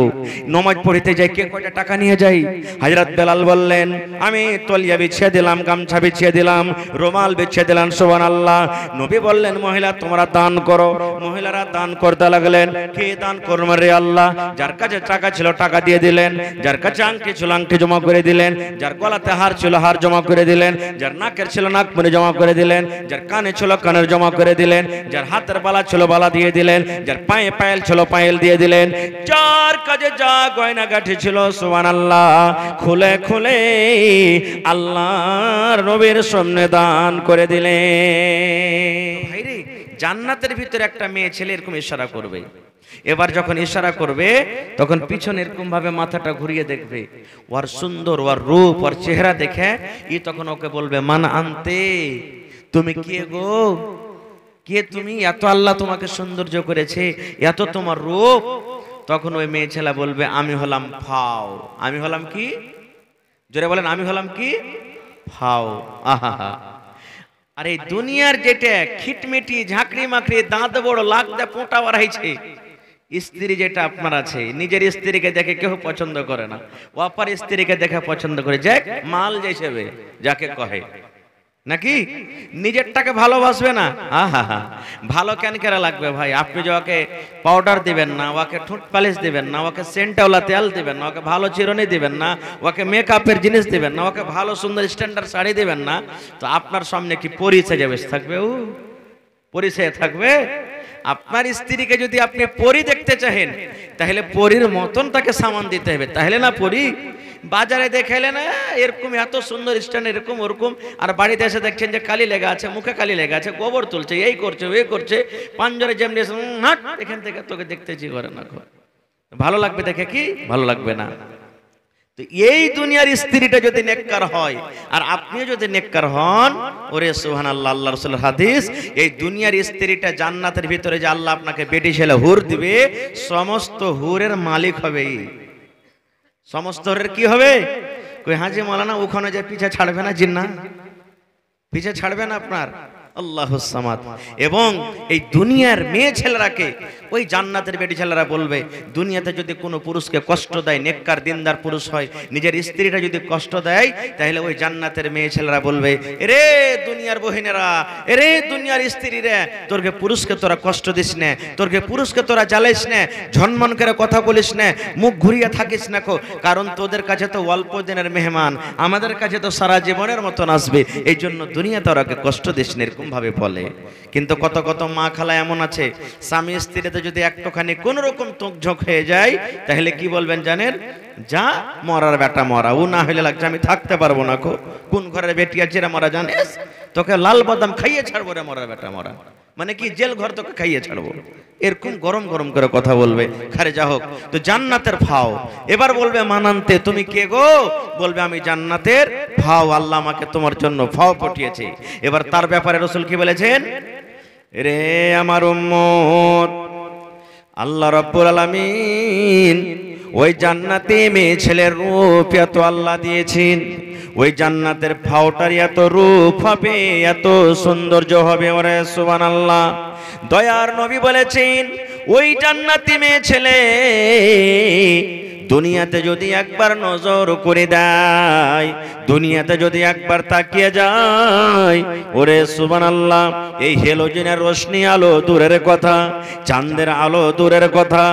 নামাজ পড়তে যাই, কে কয়টা টাকা নিয়ে যাই? হযরত বেলাল বললেন, আমি তলিয়া বিছিয়ে দিলাম, গামছা বিছিয়ে দিলাম, রুমাল বিছিয়ে দিলাম। সুবহানাল্লাহ। নবী বললেন, মহিলা তোমরা দান করো। মহিলারা দান করতে লাগলেন। কে দান করবে রে আল্লাহ? যার কাছে টাকা ছিল টাকা দিয়ে দিলেন, যার কাছে আংটি ছিল আংটি জমা করে দিলেন, যার গলাতে হার ছিল হার জমা করে দিলেন, যার নাকের ছিল নাক মনে জমা করে দিলেন, যার কানে ছিল কানের জমা করে দিলেন, যার হাতের বালা ছিল বালা দিয়ে দিলেন, যার পায়ে পায়েল ছিল পায়েল দিয়ে দিলেন, যার কাছে যা গয়না গাঁঠি ছিল সুবহানাল্লাহ খুলে খুলে আল্লাহর নবীর সামনে দান করে দিলেন। ভাইরে, জান্নাতের ভিতরে একটা মেয়ে ছেলে এরকম ইশারা করবে, এবার যখন ইশারা করবে তখন পিছনে এরকম ভাবে মাথাটা ঘুরিয়ে দেখবে, ওর সুন্দর, ওর রূপ, ওর চেহারা দেখে ই তখন ওকে বলবে, মান আনতে, তুমি কে গো, কে তুমি, এত আল্লাহ তোমাকে সৌন্দর্য করেছে, এত তোমার রূপ। তখন ওই মেয়ে ছেলে বলবে, আমি হলাম ফাও। আমি হলাম কি? জোরে বলেন, আমি হলাম কি? ফাও। আহা, আর এই দুনিয়ার যেটা খিটমিটি ঝাঁকড়ি মাকড়ি দাঁত বড় লাগ দে পোঁটা বাড়াইছে, স্ত্রী যেটা আপনার আছে, নিজের স্ত্রীকে দেখে কেউ পছন্দ করে না, অপর স্ত্রীকে দেখে পছন্দ করে, যাক মাল হিসেবে যাকে কহে, নাকি নিজেরটাকে ভালোবাসবে না? আহা, ভালো কেন কেরা লাগবে ভাই? আপনি যে ওকে পাউডার দিবেন না, ওকে ঠোঁট পালিশ দিবেন না, ওকে সেন্টওয়ালা তেল দিবেন না, ওকে ভালো চিরুনি দিবেন না, ওকে মেকআপের জিনিস দিবেন না, ওকে ভালো সুন্দর স্ট্যান্ডার্ড শাড়ি দিবেন না, তো আপনার সামনে কি পরি সেজে বসে থাকবে? ও পরি সেজে থাকবে? আপনার স্ত্রীকে যদি আপনি পরি দেখতে চাহেন তাহলে পরীর মতন তাকে সামান দিতে হবে, তাহলে না পরি। বাজারে দেখাইলে না এরকম এত সুন্দর স্ট্যান্ড, এরকম ওরকম, আর বাড়িতে এসে দেখছেন যে কালি লেগে আছে, মুখে কালি লেগে আছে, গোবর তুলছে, এই করছে ওই করছে, পাঞ্জরে যেমনি এখান থেকে তোকে দেখতেছি করে না, ভালো লাগবে দেখে কি? ভালো লাগবে না। তো এই দুনিয়ার স্ত্রীটা যদি নেককার হয় আর আপনিও যদি নেককার হন, ওরে সুবহানাল্লাহ, আল্লাহ রাসূলের হাদিস, এই দুনিয়ার স্ত্রীটা জান্নাতের ভিতরে যে আল্লাহ আপনাকে বেটি ছেলে হুর দিবে, সমস্ত হুরের মালিক হবে। সমস্ত হুরের কি হবে? কই হাজি মাওলানা ওখানে যে পিছে ছাড়বে না জিন্না, পিছে ছাড়বে না আপনার, আল্লাহুস সামাদ। এবং এই দুনিয়ার মেয়ে ছেলেরাকে ওই জান্নাতের বেটি ছেলেরা বলবে, দুনিয়াতে যদি কোনো পুরুষকে কষ্ট দেয়, নেককার দিনদার পুরুষ হয়, নিজের স্ত্রীটা যদি কষ্ট দেয়, তাহলে ওই জান্নাতের মেয়ে ছেলেরা বলবে, এরে দুনিয়ার বহিনেরা, এরে দুনিয়ার স্ত্রীরা, তোরকে পুরুষকে তোরা কষ্ট দিস না, তোরকে পুরুষকে তোরা জ্বালাইস না, ঝনমন করে কথা বলিস না, মুখ ঘুরিয়ে থাকিস না, কারণ তোদের কাছে তো অল্প দিনের মেহমান, আমাদের কাছে তো সারা জীবনের মতন আসবে, এই জন্য দুনিয়াতে ওরাকে কষ্ট দিস না, এরকম ভাবে বলে। কিন্তু কত কত মা খালা এমন আছে, স্বামী স্ত্রীতে যদি একটুখানি কোন রকম তোকঝোক হয়ে যায়, তাহলে কি বলবেন জানেন? যা মরার বেটা মরা, ও না হইলে লাগছে আমি থাকতে পারবো না, কোন ঘরের বেটি আছে রে মরা জানিস, তোকে লাল বাদাম খাইয়ে ছাড়বো রে মরার বেটা মরা, মানে কি জেল ঘর তোকে খাইয়ে ছাড়বো, এরকম গরম গরম করে কথা বলবে। খারে যা হোক, তো জান্নাতের ফাও। এবার বলবে, মানান্তে, তুমি কে গো? বলবে, আমি জান্নাতের ফাও, আল্লাহ আমাকে তোমার জন্য ফাও পাঠিয়েছে। এবার তার ব্যাপারে রাসূল কি বলেছেন? রে আমার উম্মত, আল্লাহ রাব্বুল আলামিন ওই জান্নাতে মেয়ে ছেলের রূপ এত আল্লাহ দিয়েছেন, ওই জান্নাতের ফাওটার এত রূপ হবে, এত সৌন্দর্য হবে, ওরে সুবহানাল্লাহ। দয়ার নবী বলেছেন, ওই জান্নাতি মেয়ে ছেলে দুনিয়াতে যদি একবার নজর করে দেয়, দুনিয়াতে যদি একবার তাকিয়ে যায়, ওরে সুবহানাল্লাহ, এই হেলোজেনের রোশনি আলো দূরের কথা, চাঁদের আলো দূরের কথা,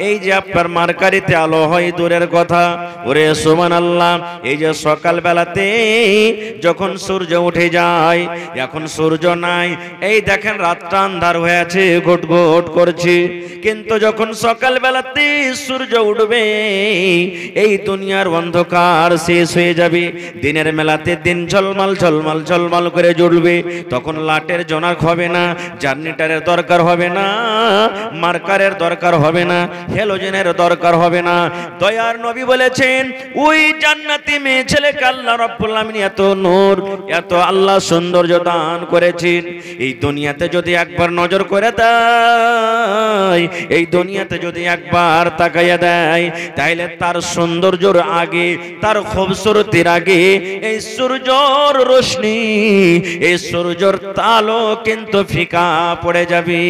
এই যে আপনার মার্কারিতে আলো হয় দূরের কথা, ওরে সুবহানাল্লাহ, এই যে সকাল বেলাতে যখন সূর্য উঠে যায়, এখন সূর্য নাই, এই দেখেন রাতটা আন্ধার হয়ে আছে, ঘট ঘট করছে, কিন্তু যখন সকাল বেলাতে সূর্য উঠবে, এই দুনিয়ার অন্ধকার শেষ হয়ে যাবে, দিনের মেলাতে দিন ঝলমাল ঝলমাল ঝলমাল করে জ্বলবে, তখন লাটের জোনাক হবে না, জার্নিটারের দরকার হবে না, মার্কারের দরকার হবে না, হেলোজেনের দরকার হবে না। দয়ার নবী বলেছেন, ওই জান্নাতি মেয়ে ছেলেকে আল্লাহ রাব্বুল আলামিন এত নূর, এত আল্লাহ সৌন্দর্য দান করেছেন, এই দুনিয়াতে যদি একবার নজর করে দেয়, এই দুনিয়াতে যদি একবার তাকাইয়া দেয়, তাইলে তার সৌন্দর্যের আগে, তার খুবসুরতির আগে এই সূর্যর রোশনি, এই সূর্যর আলো কিন্তু ফিকা পড়ে যাবে।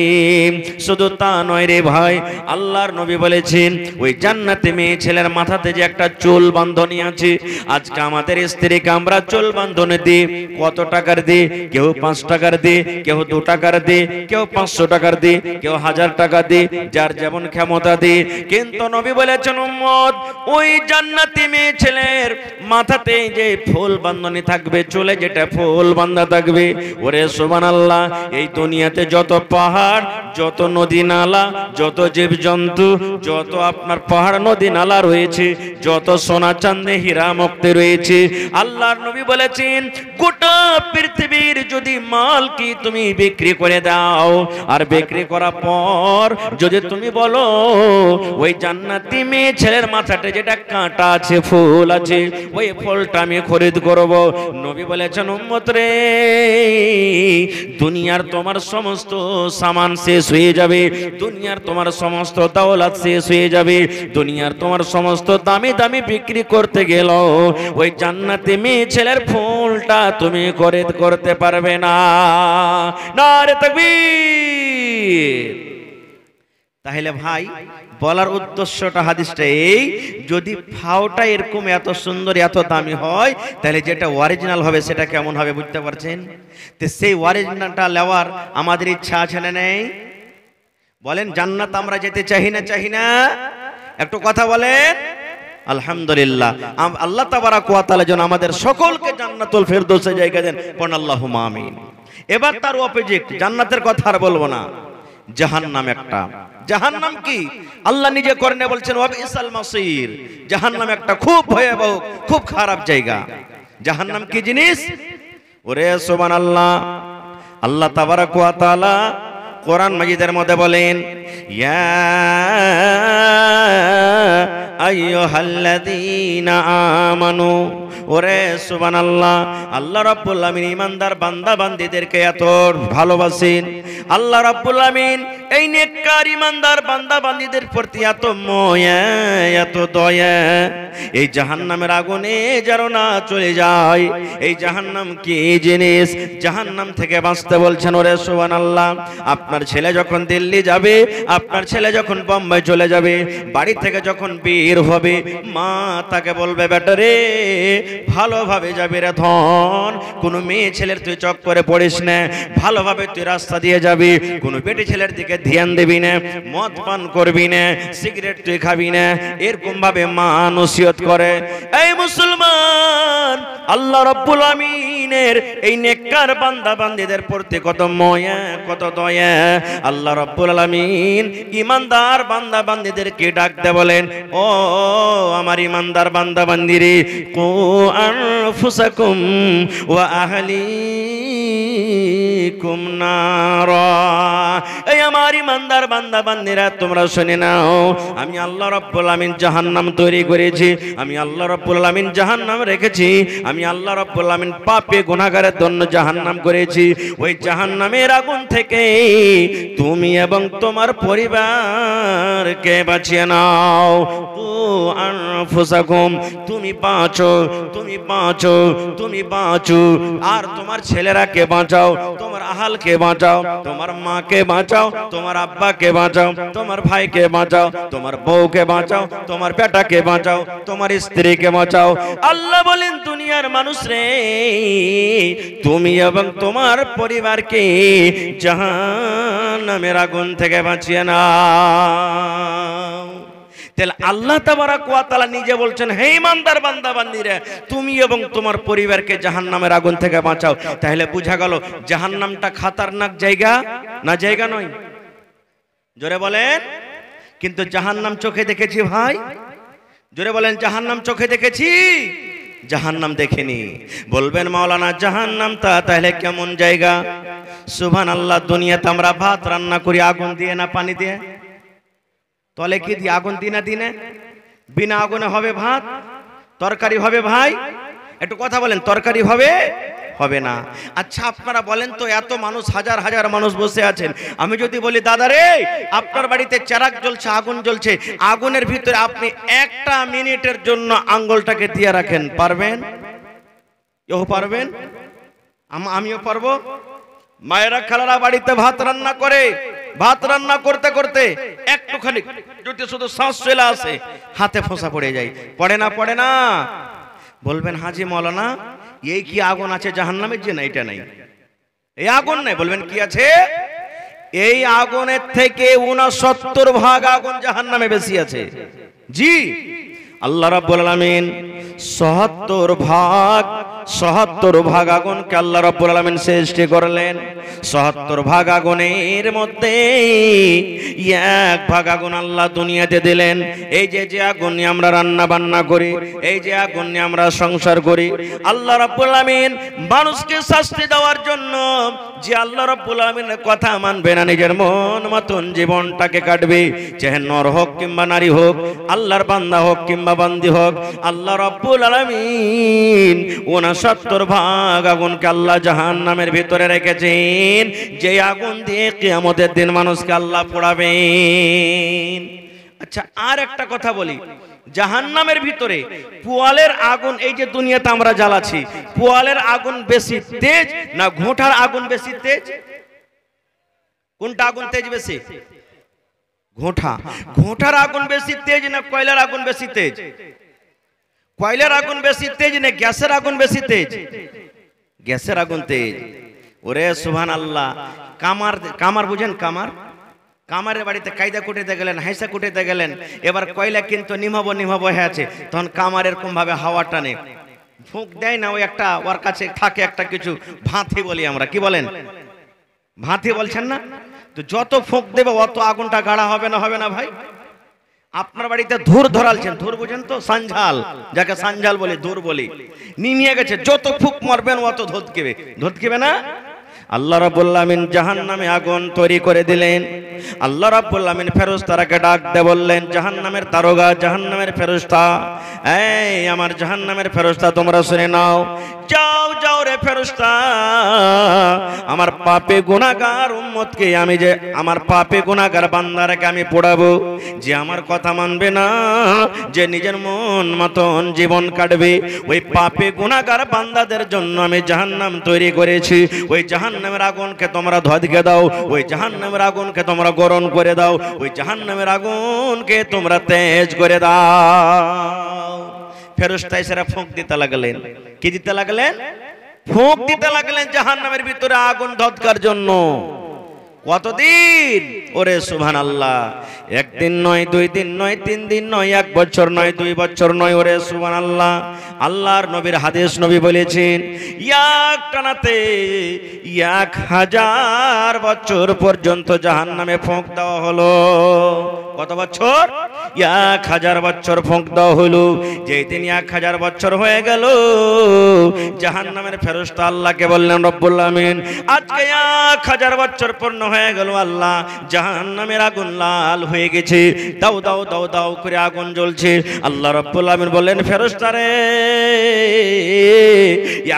শুধু তা নয় রে ভাই, আল্লাহর নবী বলেছেন, ওই জান্নাতে মেয়ে ছেলের মাথাতে যে একটা চুল বাঁধনি আছে, আজকে আমাদের স্ত্রীকে আমরা চুল বাঁধনি দিই, কত টাকার দিই? কেউ 5 টাকার দিই, কেউ 2 টাকার দিই, কেউ 500 টাকার দিই, কেউ 1000 টাকা দিই, যার যেমন ক্ষমতা দিই। কিন্তু নবী বলেছেন, উম্মত, ওই জান্নাতি মেয়ে ছেলের মাথাতে যে ফুল বাঁধনি থাকবে, চুলে যেটা ফুল বাঁধা থাকবে, ওরে সুবহানাল্লাহ, এই দুনিয়াতে যত পাহাড়, যত নদী নালা, যত জীবজন্তু, যত আপনার পাহাড় নদী নালা রয়েছে, যত সোনা চাঁদে হীরা মুক্তি রয়েছে, আল্লাহর নবী বলেছেন গোটা পৃথিবীর যদি মাল কি তুমি বিক্রি করে দাও, আর বিক্রি করার পর যদি তুমি বলো ওই জান্নাতি মেয়ে ছেলের মাথাতে যেটা কাঁটা আছে, ফুল আছে, ওই ফুলটা আমি খরিদ করব, নবী বলেছেন উম্মত রে, দুনিয়ার তোমার সমস্ত সামান শেষ হয়ে যাবে, দুনিয়ার তোমার সমস্ত দৌলত শেষ হয়ে যাবে, দুনিয়ার তোমার সমস্ত দামি দামি বিক্রি করতে গেল ওই জান্নাতি মেয়ে ছেলের ফুলটা তুমি খরিদ করতে পারবে না। নারে তাকবীর। তাহলে ভাই বলার উদ্দেশ্যটা হাদিসটা এই, যদি ফাওটা এরকম এত সুন্দর এত দামি হয়, তাহলে যেটা অরিজিনাল হবে সেটা কেমন হবে বুঝতে পারছেন? তো সেই অরিজিনালটা নেওয়ার আমাদের ইচ্ছা আছে না নেই? বলেন জান্নাত আমরা যেতে চাই না চাই না? একটু কথা বলেন। আলহামদুলিল্লাহ, আল্লাহ তাবারাক ওয়া তাআলা যেন আমাদের সকলকে জান্নাতুল ফেরদৌসে জায়গা দেন, পড়ুন আল্লাহুম্মা আমিন। এবার তার অপোজিট জান্নাতের কথা আর বলবো না, জাহান্নাম একটা। জাহান্নাম কি আল্লাহ নিজে কোরআনে বলছেন ওয়াবিসাল মাসির, জাহান্নাম একটা খুব ভয়াবহ খুব খারাপ জায়গা। জাহান্নাম কি জিনিস? ওরে সুবহানাল্লাহ, আল্লাহ তাবারাক ওয়া তাআলা কোরআন মাজিদের মধ্যে বলেন ইয়া আইয়ুহাল্লাযীনা আমানু, ওরে সুবহানাল্লাহ, আল্লাহ রাব্বুল আমিন ঈমানদার বান্দা বান্দীদেরকে এত ভালোবাসেন, আল্লাহ রাব্বুল আমিন এই নেককার ঈমানদার বান্দা বান্দীদের প্রতি এত মায়া এত দয়া, এই জাহান্নামের আগুনে যেন না চলে যায়। এই জাহান্নাম কি জিনিস? জাহান্নাম থেকে বাঁচতে বলছেন ওরে সুবহানাল্লাহ। আপনার ছেলে যখন দিল্লি যাবে, আপনার ছেলে যখন বোম্বাই চলে যাবে, বাড়ি থেকে যখন বের হবে, মা তাকে বলবে বেটা রে ভালোভাবে যাবে রে ধন, কোনো মেয়ে ছেলের তুই চক্করে পড়িস না, ভালোভাবে তুই রাস্তা দিয়ে যাবি, কোনো বেটি ছেলের দিকে ধ্যান দিবি না, মদ পান করবি না, সিগারেট তুই খাবি না, এরকম ভাবে মা নসিহত করে। এই মুসলমান, আল্লাহ রাব্বুল আমিনের এই নেককার বান্দা বান্দীদের প্রতি কত মায়া কত দয়া। আল্লাহ রাব্বুল আলামিন ঈমানদার বান্দা বান্দীদেরকে ডাকতে বলেন ও আমার ঈমানদার বান্দা বান্দীরে, কু আনফুসাকুম ওয়া আহলিকুম নারা। এই আমার ঈমানদার বান্দা বান্দীরা তোমরা শুনে নাও, আমি আল্লাহ রাব্বুল আমিন জাহান্নাম তৈরি করেছি, আমি আল্লাহ রাব্বুল আমিন জাহান্নাম রেখেছি, আমি আল্লাহ রাব্বুল আমিন পাপী গুনাহগারের জন্য জাহান্নাম করেছি। ওই জাহান্নামের আগুন থেকে তুমি এবং তোমার পরিবারকে বাঁচিয়ে নাও। কু আনফুসাকুম, তুমি বাঁচো, তুমি বাঁচো, তুমি বাঁচো, আর তোমার ছেলেরাকে বাঁচাও, তোমার আহালকে বাঁচাও, তোমার মাকে বাঁচাও, তোমার আব্বাকে বাঁচাও, তোমার ভাইকে বাঁচাও, তোমার বউকে বাঁচাও, তোমার বেটাকে বাঁচাও, তোমার স্ত্রীকে বাঁচাও। আল্লাহ বলেন দুনিয়ার মানুষ রে, তুমি এবং তোমার পরিবারকে জাহান্নামের আগুন থেকে বাঁচিয়ে নাও। তাহলে আল্লাহ তাবারাক ওয়া তাআলা নিজে বলছেন হে ঈমানদার বান্দা বান্দীরা, তুমি এবং তোমার পরিবারকে জাহান্নামের আগুন থেকে বাঁচাও। তাহলে বোঝা গেল জাহান্নামটা খতরনাক জায়গা না জায়গা নয়? জোরে বলেন। কিন্তু জাহান্নাম চোখে দেখেছি ভাই? জোরে বলেন জাহান্নাম চোখে দেখেছি? জাহান্নাম দেখেনি। বলবেন মাওলানা জাহান্নামটা তাহলে কেমন জায়গা? সুবহানাল্লাহ, দুনিয়াতে আমরা ভাত রান্না করি আগুন দিয়ে না পানি দিয়ে? তলে কি দিয়ে? আগুন দিনা দিনে? বিনা আগুনে হবে ভাত? তরকারি হবে ভাই? একটু কথা বলেন, তরকারি হবে? হবে না। আচ্ছা আপনারা বলেন তো, এত মানুষ হাজার হাজার মানুষ বসে আছেন, আমি যদি বলি দাদা রে আপনার বাড়িতে চারাক জ্বলছে, আগুন জ্বলছে, আগুনের ভিতরে আপনি একটা মিনিটের জন্য আঙ্গুলটাকে দিয়ে রাখেন, পারবেন? কেউ পারবেন? আমিও পারবো। মায়েরা খালারা বাড়িতে ভাত রান্না করে, ভাত রান্না করতে করতে একটুখানি যদি শুধু শ্বাস চলে আসে হাতে ফোঁসা পড়ে যায়, পড়ে না? পড়ে না? বলবেন হাজি মাওলানা এই কি আগুন আছে জাহান্নামের? যে না, এটা নাই, এই আগুন নাই। বলবেন কি আছে? এই আগুনের থেকে 69 ভাগ আগুন জাহান্নামে বেশি আছে। জি, আল্লাহ রাব্বুল আলামিন 70 ভাগ ৭৭ ভাগ আগুনকে আল্লাহ রাব্বুল আলামিন সৃষ্টি করলেন। ৭৭ ভাগ আগুনের মধ্যে 1 ভাগ আগুন আল্লাহ দুনিয়াতে দিলেন। এই যে আগুন নিয়ে আমরা রান্না বান্না করি, এই যে আগুন নিয়ে আমরা সংসার করি, আল্লাহ রাব্বুল আলামিন মানুষকে শাস্তি দেওয়ার জন্য, যে আল্লাহ রাব্বুল আলামিনের কথা মানবে না, নিজের মন মতন জীবনটাকে কাটবে, চাহে নর হোক কিংবা নারী হোক, আল্লাহর বান্দা হোক কিংবা বান্দি হোক, আল্লাহ রাব্বুল আলামিন 69 ভাগ আগুনকে আল্লাহ জাহান্নামের ভিতরে রেখেছেন, যে আগুন দিয়ে কিয়ামতের দিন মানুষকে আল্লাহ পোড়াবেন। আচ্ছা, আর একটা কথা বলি, জাহান্নামের ভিতরে পোয়ালের আগুন, এই যে দুনিয়াতে আমরা জ্বালাচ্ছি, পোয়ালের আগুন বেশি তেজ না ঘোঁটার আগুন বেশি তেজ? কোনটা আগুন তেজ বেশি? ঘোঁটা। ঘোঁটার আগুন বেশি তেজ না কয়লার আগুন বেশি তেজ? কয়লার আগুন বেশি তেজ না গ্যাসের আগুন বেশি তেজ? গ্যাসের আগুন তেজ। ওরে সুবহানাল্লাহ। কামার, কামার বুঝেন? কামার, কামারের বাড়িতে কায়দা কুটিতে গেলেন, হাইসা কুটিতে গেলেন, এবার কয়লা কিন্তু নিমাবো হয়ে আছে, তখন কামার এরকম ভাবে হাওয়া টানে, ফুঁক দেয় না, ওই একটা ওর কাছে থাকে একটা কিছু ভাঁথি বলি আমরা, কি বলেন? ভাঁথি বলছেন না? তো যত ফুঁক দেবে অত আগুনটা গাঢ়া হবে না? হবে না ভাই? আপনার বাড়িতে ধুর ধরালছেন, ধুর বুঝেন তো? সানঝাল, যাকে সানঝাল বলি, ধুর বলি, নিমিয়ে গেছে, যত ফুঁক মারবেন অত ধতকেবে, ধতকেবে না? আল্লাহ রাব্বুল আলামিন জাহান্নামে আগুন তৈরি করে দিলেন। আল্লাহ রাব্বুল আলামিন ফেরেশতাকে ডাক দিয়ে বললেন, জাহান্নামের দারোগা, জাহান্নামের ফেরেশতা, এই আমার জাহান্নামের ফেরেশতা, তোমরা শুনে নাও, যাও যাও রে ফেরেশতা, আমার পাপে গুনাহগার উম্মতকে, আমি যে আমার পাপে গুনাহগার বান্দারকে আমি পোড়াবো, যে আমার কথা মানবে না, যে নিজের মন মতন জীবন কাটবে, ওই পাপে গুনাহগার বান্দাদের জন্য আমি জাহান্নাম তৈরি করেছি। ওই জাহান্নামের আগুনকে তোমরা ধতকে দাও, ওই জাহান্নামের আগুনকে তোমরা গরম করে দাও, ওই জাহান্নামের আগুনকে তোমরা তেজ করে দাও। ফেরেশতা এসে ফুঁক দিতে লাগলেন। কি দিতে লাগলেন? ফুঁক দিতে লাগলেন জাহান্নামের ভিতরে আগুন ধতকার জন্য। কতদিন? ওরে সুবহানাল্লাহ, একদিন নয়, 2 দিন নয়, 3 দিন নয়, 1 বছর নয়, 2 বছর নয়, ওরে সুবহানাল্লাহ। আল্লাহর নবীর হাদিস, নবী বলেছেন, এক টানাতে 1000 বছর পর্যন্ত জাহান্নামে ফুঁক দেওয়া হলো। কত বছর? 1000 বছর ফুঁক দেওয়া হলো। যেই দিন 1000 বছর হয়ে গেল, জাহান্নামের ফেরেশতা আল্লাহকে বললেন, রব্বুল আমিন, আজকে 1000 বছর পূর্ণ হয়ে গেল, আল্লাহ জাহান্নামের আগুন লাল হয়ে গেছে, দাও দাও দাও দাও করে আগুন জ্বলছে। আল্লাহ রাব্বুল আমিন বললেন, ফেরেশতা রে,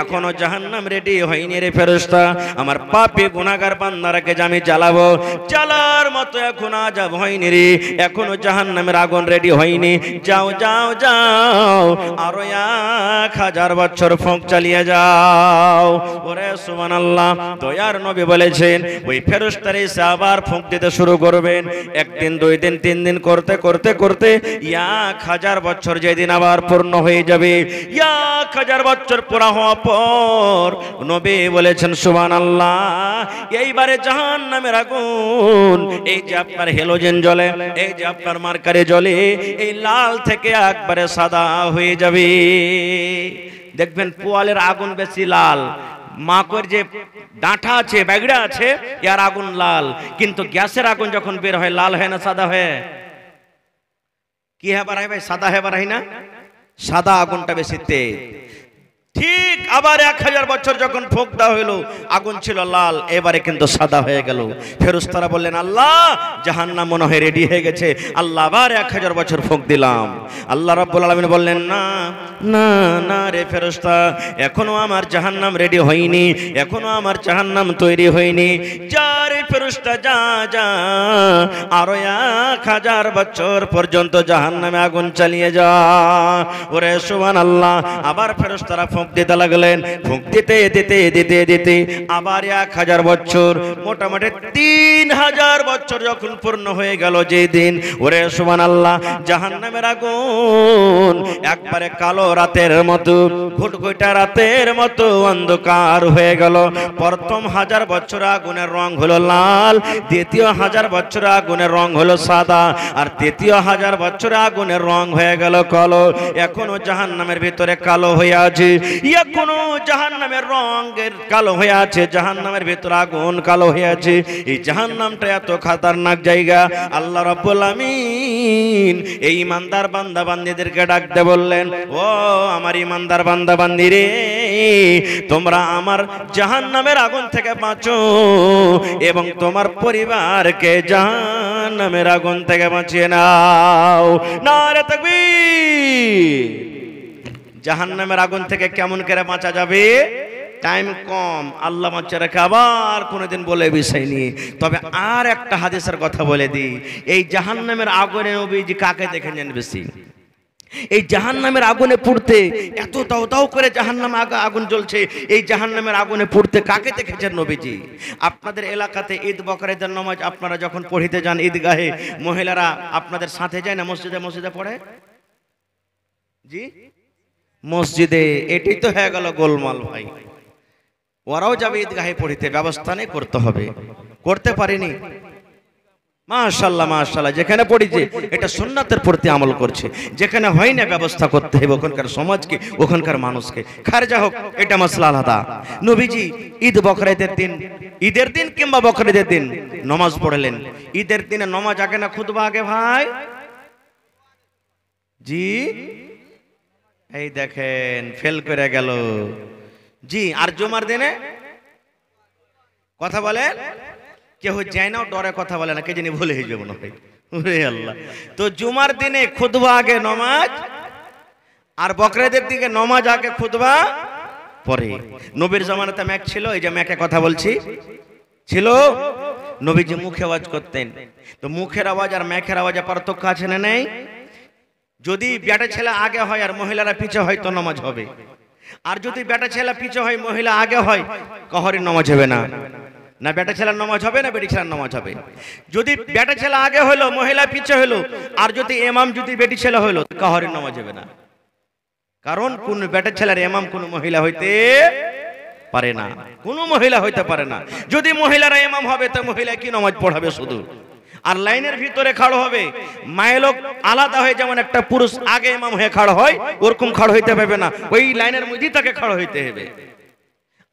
এখনো জাহান্নাম রেডি হয়নি রে ফেরেশতা, আমার পাপী গুনাহগার বান্দারাকে আমি জ্বালাবো, জ্বালার মতো এখন আযাব হয়নি রে, এখনো জাহান্নামের আগুন রেডি হয়নি, যাও যাও যাও, আরো 1000 বছর ফুঁক চালিয়ে যাও। ওরে সুবহানাল্লাহ। দয়ার নবী বলেছেন, ওই ফেরেশতারা এসে আবার ফুঁক দিতে শুরু করবেন। একদিন, 2 দিন, 3 দিন করতে করতে করতে 1000 বছর যেদিন আবার পূর্ণ হয়ে যাবে, 1000 বছর পুরা হওয়ার পর নবী বলেছেন, সুবহানাল্লাহ, এইবারে জাহান্নামের আগুন, এই যে আপনার হেলোজেন জ্বলে, এই যে আপনার মার্কারে জ্বলে, এই লাল থেকে একবারে সাদা হয়ে যাবে। দেখবেন পোয়ালের আগুন বেশি লাল, মাকড় যে ডাঁটা আছে, ব্যাগড়া আছে, এর আগুন লাল, কিন্তু গ্যাসের আগুন যখন বের হয় লাল হয় না সাদা হয়? কি হেবার হয় ভাই? সাদা হেবার হয় না? সাদা আগুনটা বেশি তেজ। ঠিক আবার 1000 বছর যখন ফুঁক দেওয়া হলো, আগুন ছিল লাল, এবারে কিন্তু সাদা হয়ে গেল। ফেরেশতারা বললেন, আল্লাহ জাহান্নাম মনে হয় রেডি হয়ে গেছে, আল্লাহ আবার 1000 বছর ফুঁক দিলাম। আল্লাহ রাব্বুল আলামিন বললেন, না না না রে ফেরেশতা, এখনো আমার জাহান্নাম রেডি হয়নি, এখনো আমার জাহান্নাম তৈরি হয়নি, যা রে ফেরেশতা, যা যা, আরো 1000 বছর পর্যন্ত জাহান্নামে আগুন চালিয়ে যা। ওরে সুবহানাল্লাহ। আবার ফেরেশতারা ফুঁক দিতে লাগলেন, ফুঁক দিতে দিতে দিতে দিতে আবার 1000 বছর, মোটামুটি 3000 বছর যখন পূর্ণ হয়ে গেল যেই দিন, ওরে সুবহানাল্লাহ, জাহান্নামের আগুন একবারে কালো রাতের মতো, ঘুটঘুটা রাতের মতো অন্ধকার হয়ে গেল। প্রথম 1000 বছর আগুনের রং হলো লাল, দ্বিতীয় 1000 বছর আগুনের রং হলো সাদা, আর তৃতীয় 1000 বছর আগুনের রং হয়ে গেল কালো। এখনো জাহান্নামের ভিতরে কালো হয়ে আছে, এখনো জাহান্নামের রঙের কালো হয়ে আছে, জাহান্নামের ভেতর আগুন কালো হয়ে আছে। এই জাহান্নামটা এত খতরনাক জায়গা। আল্লাহ রাব্বুল আমিন এই ইমানদার বান্দা বান্দীদেরকে ডাকতে বললেন, ও আমার ইমানদার বান্দা বান্দী রে, তোমরা আমার জাহান্নামের আগুন থেকে বাঁচো এবং তোমার পরিবারকে জাহান্নামের আগুন থেকে বাঁচিয়ে নাও। নারে তাকবীর। জাহান্নামের আগুন থেকে কেমন করে বাঁচা যাবে? টাইম কম, আল্লাহ বাঁচিয়ে রাখে, আবার কোনোদিন বলে বিষয় নিয়ে। তবে আর একটা হাদিসের কথা বলে দিই, এই জাহান্নামের আগুনে নবীজি কাকে দেখেছেন বেশি? এই জাহান্নামের আগুনে পুড়তে, এত দাও দাও করে জাহান্নামে আগুন জ্বলছে, এই জাহান্নামের আগুনে পুড়তে কাকে দেখেছেন নবীজি? আপনাদের এলাকাতে ঈদ বকরিদের নামাজ আপনারা যখন পড়িতে যান ঈদগাহে, মহিলারা আপনাদের সাথে যায় না মসজিদে? মসজিদে পড়ে জি, মসজিদে। এটাই তো হয়ে গেল গোলমাল ভাই। ওরাও যাবে ঈদগাহে পড়িতে, ব্যবস্থা নেই, করতে হবে, করতে পারিনি। মাশাআল্লাহ মাশাআল্লাহ, যেখানে পড়িছে এটা সুন্নাতের প্রতি আমল করছে, যেখানে হয় না ব্যবস্থা করতে হবে ওখানকার সমাজকে, ওখানকার মানুষকে। খারজা হোক, এটা মাসলা আলাদা। নবীজি ঈদ বকরিদের দিন, ঈদের দিন কিংবা বকরিদের দিন নামাজ পড়লেন। ঈদের দিনে নামাজ আগে না খুতবা আগে ভাই? জি, এই দেখেন ফেল করে গেল। জি, আর জুমার দিনে কথা বলেন? কেউ যায় না, ডরে কথা বলে না, কে জানি ভুলে হয়ে যাবো না ভাই। ওরে আল্লাহ। তো জুমার দিনে খুতবা আগে নমাজ, আর বকরিদের দিকে নমাজ আগে খুতবা পরে। নবীর জামানাতে ম্যাক ছিল, এই যে ম্যাকে কথা বলছি ছিল। নবীজি মুখে আওয়াজ করতেন। তো মুখের আওয়াজ আর ম্যাকের আওয়াজে পার্থক্য আছে না নেই? যদি বেটা ছেলে আগে হয় আর মহিলারা পিছে হয় তো নামাজ হবে, আর যদি বেটা ছেলে পিছে হয় মহিলা আগে হয় কাহরি নামাজ হবে না। না বেটা ছেলের নামাজ হবে না বেটি ছেলের নামাজ হবে। যদি বেটা ছেলে আগে হলো মহিলা পিছে হলো, আর যদি ইমাম যদি বেটি ছেলে হলো কাহরি নামাজ হবে না। কারণ কোন বেটা ছেলের ইমাম কোন মহিলা হইতে পারে না, কোন মহিলা হইতে পারে না। যদি মহিলারা ইমাম হবে তো মহিলা কি নামাজ পড়াবে শুধু? আর লাইনের ভিতরে খাড়ো হবে, মায়ের লোক আলাদা হয়ে, যেমন একটা পুরুষ আগে ইমাম হয়ে খাড়ো হয় ওরকম খাড়ো হইতে পারবে না, ওই লাইনের মধ্যেই তাকে খাড়ো হইতে হবে।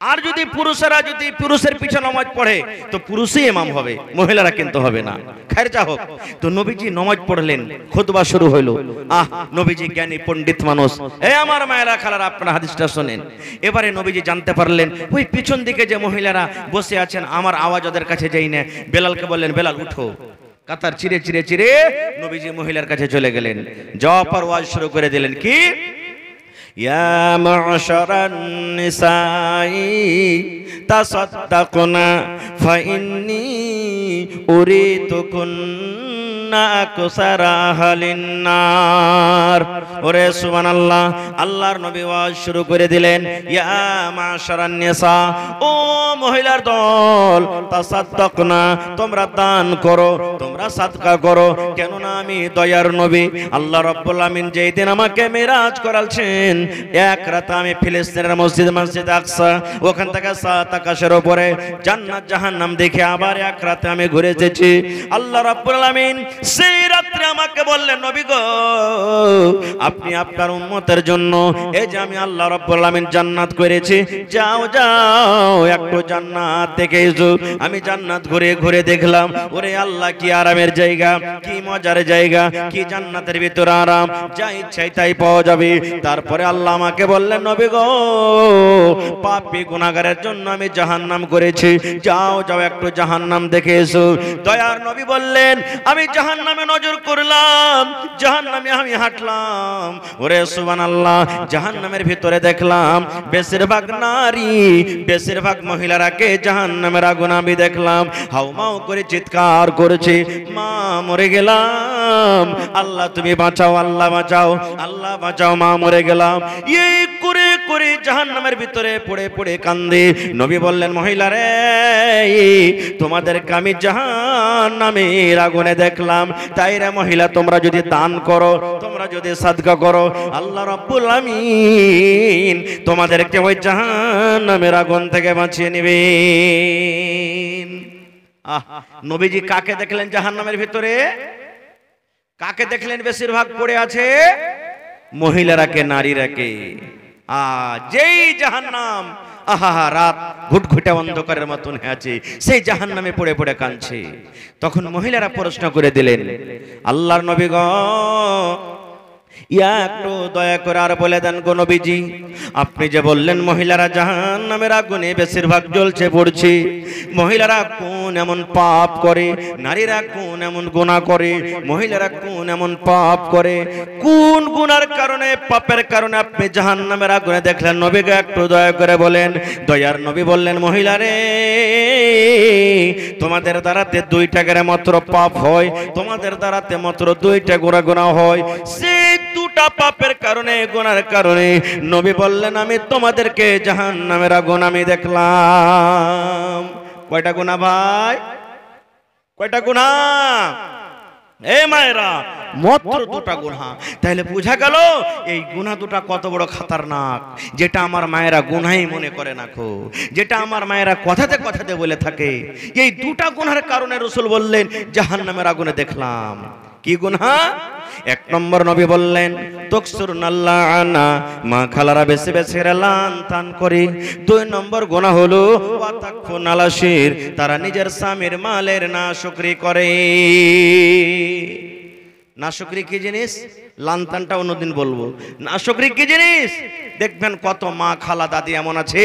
আর যদি পুরুষেরা যদি পুরুষের পিছে নামাজ পড়ে তো পুরুষই ইমাম হবে, মহিলারা কিন্তু হবে না। খায়রজা হোক। তো নবীজি নামাজ পড়লেন, খুতবা শুরু হলো। নবীজি জ্ঞানী পণ্ডিত মানুষ। এই আমার মায়েরা খালারা, আপনারা হাদিসটা শুনেন। এবারে নবীজি জানতে পারলেন ওই পিছন দিকে যে মহিলারা বসে আছেন, আমার আওয়াজ ওদের কাছে যাই না। বেলালকে বললেন, বেলাল উঠো। কাতার চিরে চিরে চিরে নবীজি মহিলার কাছে চলে গেলেন, যাওয়ার পর ওয়াজ শুরু করে দিলেন, কি ইয়া মা'শারান নিসাই তাসাদ্দাকনা ফাইন্নী উরিতুকুন্না আকসারা আহলিন নার। ওরে সুবহানাল্লাহ, আল্লাহর নবী ওয়াজ শুরু করে দিলেন, ইয়া মা'শারান নিসা, ও মহিলার দল, তাসাদ্দাকনা, তোমরা দান করো, তোমরা সাদকা করো। কেননা আমি দয়ার নবী। আল্লাহ রাব্বুল আমিন যেই দিন আমাকে মিরাজ করালছেন, এক রাত আমি ফিলিস্তিনের মসজিদ আকসা, ওখান থেকে 7 আকাশের উপরে জান্নাত জাহান্নাম দেখে আবার এক রাতে আমি ঘুরে এসেছি। আল্লাহ রাব্বুল আমিন সেই রাত্রে আমাকে বললেন, নবী গো, আপনি আপনার উম্মতের জন্য এই যে আমি আল্লাহ রাব্বুল আমিন জান্নাত করেছি, যাও যাও একটু জান্নাত দেখে এসো। আমি জান্নাত ঘুরে ঘুরে দেখলাম, ওরে আল্লাহ কি আরামের জায়গা, কি মজার জায়গা, কি জান্নাতের ভিতরে আরাম, যা ইচ্ছাই তাই পাওয়া যাবে। তারপরে আল্লাহ আমাকে বললেন, নবী গো, পাপী গুনাহগারের জন্য আমি জাহান্নাম করেছি, যাও যাও একটু জাহান্নাম দেখে এসো। দয়ার নবী বললেন, আমি জাহান্নামে নজর করলাম, জাহান্নামে আমি হাঁটলাম। ওরে সুবহানাল্লাহ, জাহান্নামের ভিতরে দেখলাম বেশিরভাগ নারী, বেশিরভাগ মহিলারাকে জাহান্নামের আগুন আমি দেখলাম হাউমাউ করে চিৎকার করেছে, মা মরে গেলাম, আল্লাহ তুমি বাঁচাও, আল্লাহ বাঁচাও, আল্লাহ বাঁচাও, মা মরে গেলাম। এই করে করে জাহান্নামের ভিতরে পড়ে পড়ে কান্দে। নবী বললেন, মহিলারে, তোমাদেরকে আমি জাহান্নামের আগুনে দেখলাম, তাই রে মহিলা, তোমরা যদি দান করো, তোমরা যদি সাদকা করো, আল্লাহ রাব্বুল আমিন তোমাদেরকে ওই জাহান্নামের আগুন থেকে বাঁচিয়ে নেবেন। নবীজি কাকে দেখলেন জাহান্নামের ভিতরে? কাকে দেখলেন বেশিরভাগ পড়ে আছে? মহিলারাকে, নারীরাকে। যেই জাহান্নাম আহা রাত ঘুটঘুটে অন্ধকারের মতন আছে, সেই জাহান্নামে পড়ে পড়ে কাঁদছে। তখন মহিলারা প্রশ্ন করে দিলেন, আল্লাহর নবী গো, একটু দয়া করে আর বলে দেন গো নবীজি, আপনি যে বললেন মহিলারা জাহান্নামের আগুনে বেশিরভাগ জ্বলছে পড়ছে, মহিলারা কোন এমন পাপ করে, নারীরা কোন এমন গুনাহ করে, মহিলারা কোন এমন পাপ করে, কোন গুনার কারণে পাপের কারণে আপনি জাহান্নামের আগুনে দেখলেন? নবীকে একটু দয়া করে বলেন। দয়ার নবী বললেন, মহিলারে, তোমাদের দ্বারাতে 2টা করে মাত্র পাপ হয়, তোমাদের দ্বারাতে মাত্র 2টা গুনাহ হয়। সেই 2টা পাপের কারণে, গুনার কারণে নবী বললেন, আমি তোমাদেরকে জাহান্নামের আগুন আমি দেখলাম। কয়টা গুনাহ ভাই? কয়টা গুনাহ? এই মায়েরা, মাত্র 2টা গুনাহ। তাহলে বোঝা গেল এই গুনাহ 2টা কত বড় খতরনাক, যেটা আমার মায়েরা গুনাহই মনে করে না খো, যেটা আমার মায়েরা কথাতে কথাতে বলে থাকে। এই 2টা গুনাহের কারণে রাসূল বললেন জাহান্নামের আগুনে দেখলাম। কি গুনাহ? 1 নম্বর নবী বললেন, তকসুরুনাল্লাহনা, মা খালারা বেশি বেশি লান তান করে। 2 নম্বর গুনাহ হলো ওয়াতাকফুনালাশির, তারা নিজের স্বামীর মালের নাশুকরি করে। নাশুকরি কি জিনিস? লানতানটা অন্যদিন বলবো। নাশুকরি কি জিনিস? দেখবেন কত মা খালা দাদি এমন আছে,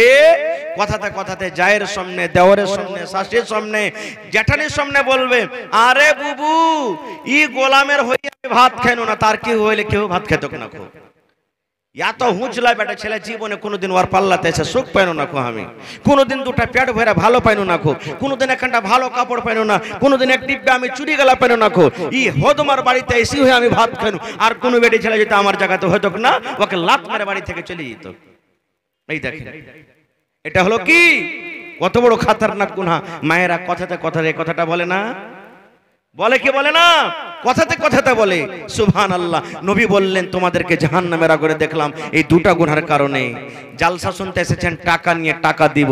কথাতে কথাতে জায়ের সামনে, দেওরের সামনে, শাশুড়ির সামনে, জ্যাঠানির সামনে বলবে, আরে বুবু, ই গোলামের হয়ে ভাত খাইনো না, তার কি হইলে কেউ ভাত খেত না খো। এত হুঁচলা বেটা ছেলে জীবনে কোনোদিন ওর পাল্লাতে এসে সুখ পাইনো না খো। আমি কোনোদিন 2টা পেট ভরে ভালো পাইনো না খো, কোনোদিন একখানটা ভালো কাপড় পাইনো না, কোনোদিন এক ডিব্বা আমি চুরি গেলা পাইনো না খো। ই হদমার বাড়িতে এসি হয়ে আমি ভাত খাইনো, আর কোনো বেটি ছেলে যেটা আমার জায়গাতে হয়তো না, ওকে লাত মেরে বাড়ি থেকে চলে যেত। এই দেখেন, এটা হলো কি কত বড় খতরনাক গুনাহ। মায়েরা কথাতে কথাতে কথাটা বলে না, বলে কি বলে না? কথাতে কথাতে বলে। সুবহানাল্লাহ। নবী বললেন, তোমাদেরকে জাহান্নামের আগুনে দেখলাম এই 2টা গুনাহের কারণে। জালসা শুনতে এসেছেন, টাকা নিয়ে টাকা দিব।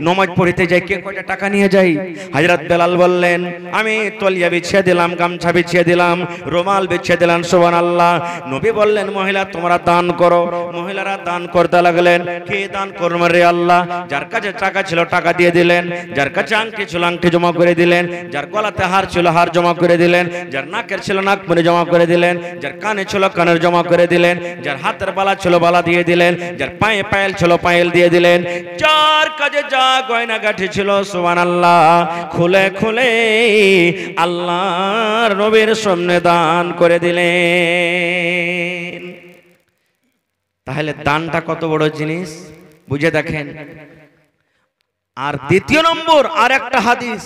নামাজ পড়তে যাই, কে কয়টা টাকা নিয়ে যাই? হযরত বেলাল বললেন, আমি তলিয়া বিছিয়ে দিলাম, গামছা বিছিয়ে দিলাম, রুমাল বিছিয়ে দিলাম। সুবহানাল্লাহ। নবী বললেন, মহিলা তোমরা দান করো। মহিলারা দান করতে লাগলেন। কে দান করবে রে আল্লাহ? যার কাছে টাকা ছিল টাকা দিয়ে দিলেন, যার কাছে আংটি ছিল আংটি জমা করে দিলেন, যার গলাতে হার ছিল হার জমা করে দিলেন, যার নাকের ছিল নাক মুড়ে জমা করে দিলেন, যার কানে ছিল কানের জমা করে দিলেন, যার হাতের বালা ছিল বালা দিয়ে দিলেন, যার পায়ে পায়েল ছিল পায়েল দিয়ে দিলেন, যার কাছে যা গয়না গাঠি ছিল সুবহানাল্লাহ খুলে খুলে আল্লাহর নবীর সামনে দান করে দিলেন। তাহলে দানটা কত বড় জিনিস বুঝে দেখেন। আর 2 নম্বর আর একটা হাদিস,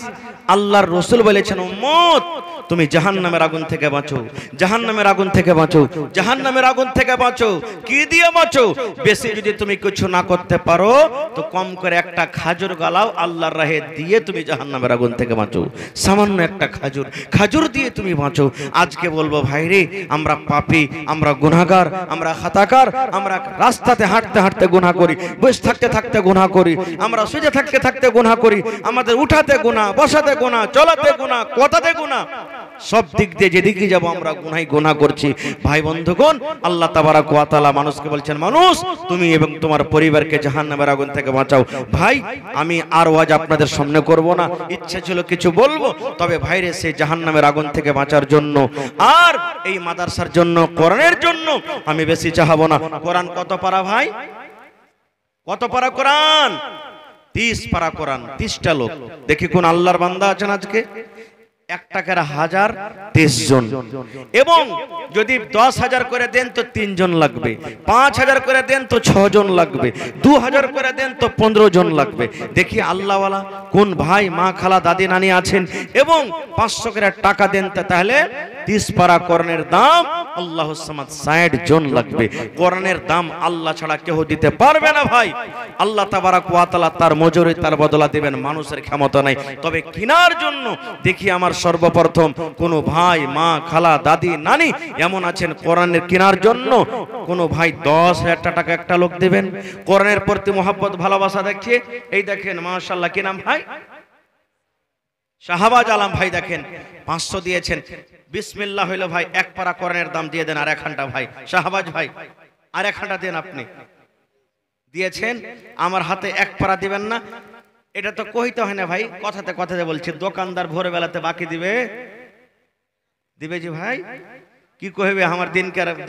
আল্লাহর রাসূল বলেছেন, উম্মত তুমি জাহান্নামের আগুন থেকে বাঁচো, জাহান্নামের আগুন থেকে বাঁচো, জাহান্নামের আগুন থেকে বাঁচো। কি দিয়ে বাঁচো? বেশি যদি তুমি কিছু না করতে পারো তো কম করে একটা খাজুর গালাও আল্লাহর রাহে দিয়ে তুমি জাহান্নামের আগুন থেকে বাঁচো। সামান্য একটা খাজুর, খাজুর দিয়ে তুমি বাঁচো। আজকে বলবো ভাইরে, আমরা পাপী, আমরা গুনাহগার, আমরা খাতাকার, আমরা রাস্তাতে হাঁটতে হাঁটতে গুনাহ করি, বসে থাকতে থাকতে গুনাহ করি, আমরা শুয়ে থাকতে থাকতে গুনাহ করি, আমাদের উঠাতে গুনাহ, বসাতে গুনাহ, চলাতে গুনাহ, কথাতে গুনাহ, সব দিক দিয়ে যেদিকে যাব আমরা গুনাহ করছি। ভাই বন্ধুগণ, আল্লাহ তাবারাক ওয়া তাআলা মানুষকে বলছেন, মানুষ তুমি এবং তোমার পরিবারকে জাহান্নামের আগুন থেকে বাঁচাও। ভাই আমি আর ওয়াজ আপনাদের সামনে করব না, ইচ্ছে ছিল কিছু বলবো, তবে ভাইরে সেই জাহান্নামের আগুন থেকে বাঁচার জন্য আর এই মাদ্রাসার জন্য, কোরআনের জন্য আমি বেশি চাহাবো না। কোরআন কত পারা ভাই? কত পারা কোরআন? 30 পারা কোরআন, 30টা লোক। দেখি কোন আল্লাহর বান্দা আছেন আজকে? 1 টাকার 1000, 30 জন। এবং যদি 10,000 করে দেন তো 3 জন লাগবে, 5,000 করে দেন তো 6 জন লাগবে, 2,000 করে দেন তো 15 জন লাগবে। দেখি আল্লাহওয়ালা কোন ভাই, মা খালা দাদি নানি আছেন এবং 500 করে টাকা দেন, তাহলে 30 পারা কোরআনের দাম আল্লাহুস সামাদ 60 জন লাগবে। কোরআনের দাম আল্লাহ ছাড়া কেউ দিতে পারবে না ভাই। আল্লাহ তাবারাক ওয়া তাআলা তার মজুরি তার বদলা দিবেন, মানুষের ক্ষমতা নাই। তবে কেনার জন্য দেখি আমার সর্বপ্রথম কোন ভাই, মা খালা দাদি নানি এমন আছেন কোরআনের কেনার জন্য কোন ভাই 10,000 টাকা একটা লোক দিবেন কোরআনের প্রতি মহব্বত ভালোবাসা দেখিয়ে। এই দেখেন মাশাআল্লাহ, কি নাম ভাই? শাহবাজ আলম ভাই, দেখেন 500 দিয়েছেন। বিসমিল্লাহ হইল ভাই, 1 পারা কোরআনের দাম দিয়ে দেন। আর 1 ঘন্টা ভাই, শাহবাজ ভাই আর 1 ঘন্টা দেন আপনি। দিয়েছেন, আমার হাতে এক পারা দিবেন না? এটা তো কইতে হয় না ভাই, কথাতে কথাতে বলছি। দোকানদার ভোরবেলাতে বাকি দিবে? দিবে জি ভাই? কি কইবে আমার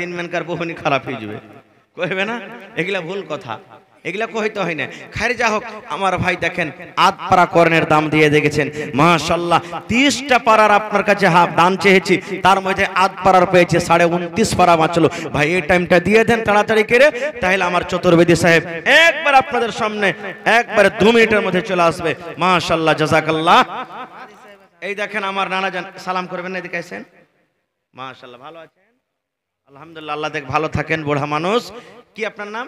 দিন মেনকার বহুনি খারাপ হয়ে যাবে, কইবে না? এগুলা ভুল কথা, এগুলা কইতে হয় না। খাইর যা হোক, আমার ভাই দেখেন আধ পারা করণের দাম দিয়ে দেখেছেন মাশাআল্লাহ। 30টা পারার আপনার কাছে দাম চেয়েছি, তার মধ্যে আধ পারার পেয়েছে 29.5 পারা বাঁচলো। ভাই এই টাইমটা দিয়ে দেন তাড়াতাড়ি করে, তাহলে আমার চতুর্বেদী সাহেব একবার আপনাদের সামনে একবারে 2 মিনিটের মধ্যে চলে আসবে। মাশাআল্লাহ, জাযাকাল্লাহ। এই দেখেন আমার নানা জান, সালাম করবেন না, এদিকে আসেন। মাশাআল্লাহ, ভালো আছেন? আলহামদুলিল্লাহ, আল্লাহ দেখ ভালো থাকেন। বুড়া মানুষ, কি আপনার নাম?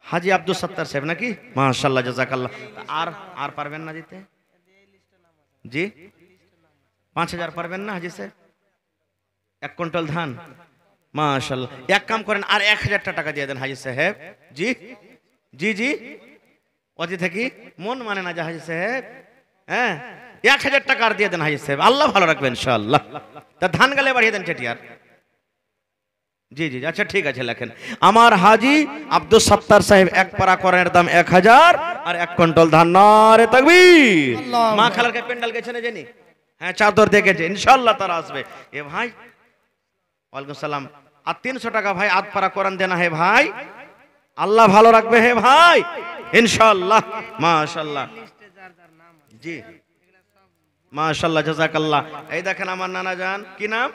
হাজি আব্দুল সত্তার সাহেব নাকি? মাশাআল্লাহ, জাযাকাল্লাহ। আর পারবেন না দিতে? জি 5000 পারবেন না হাজি সাহেব? 1 কুইন্টাল ধান, মাশাআল্লাহ। এক কাম করেন, আর 1000 টাকা দিয়ে দেন হাজি সাহেব। জি জি জি, অজি থেকে মন মানে না যে হাজি সাহেব, হ্যাঁ 1000 টাকা আর দিয়ে দেন হাজি সাহেব, আল্লাহ ভালো রাখবেন ইনশাআল্লাহ। তা ধান গালে বাড়িয়ে দেন চেটিয়ার। জি জি, আচ্ছা ঠিক আছে, লেখেন আমার হাজি আব্দুল সত্তার সাহেব এক পারা করণের দাম 1000 আর 1 কুইন্টাল ধান। নারে তাকবীর। মা খালারকে পেন্ডাল গেছে না জানি, হ্যাঁ চাদর দেখেছে, ইনশাআল্লাহ তারা আসবে। এ ভাই, ওয়ালাইকুম সালাম। আর 300 টাকা ভাই আধ পারা কোরআন দেনা হে ভাই, আল্লাহ ভালো রাখবে হে ভাই ইনশাআল্লাহ। মাশাআল্লাহ, জি মাশাআল্লাহ, জাযাকাল্লাহ। এই দেখেন আমার নানা জান, কি নাম?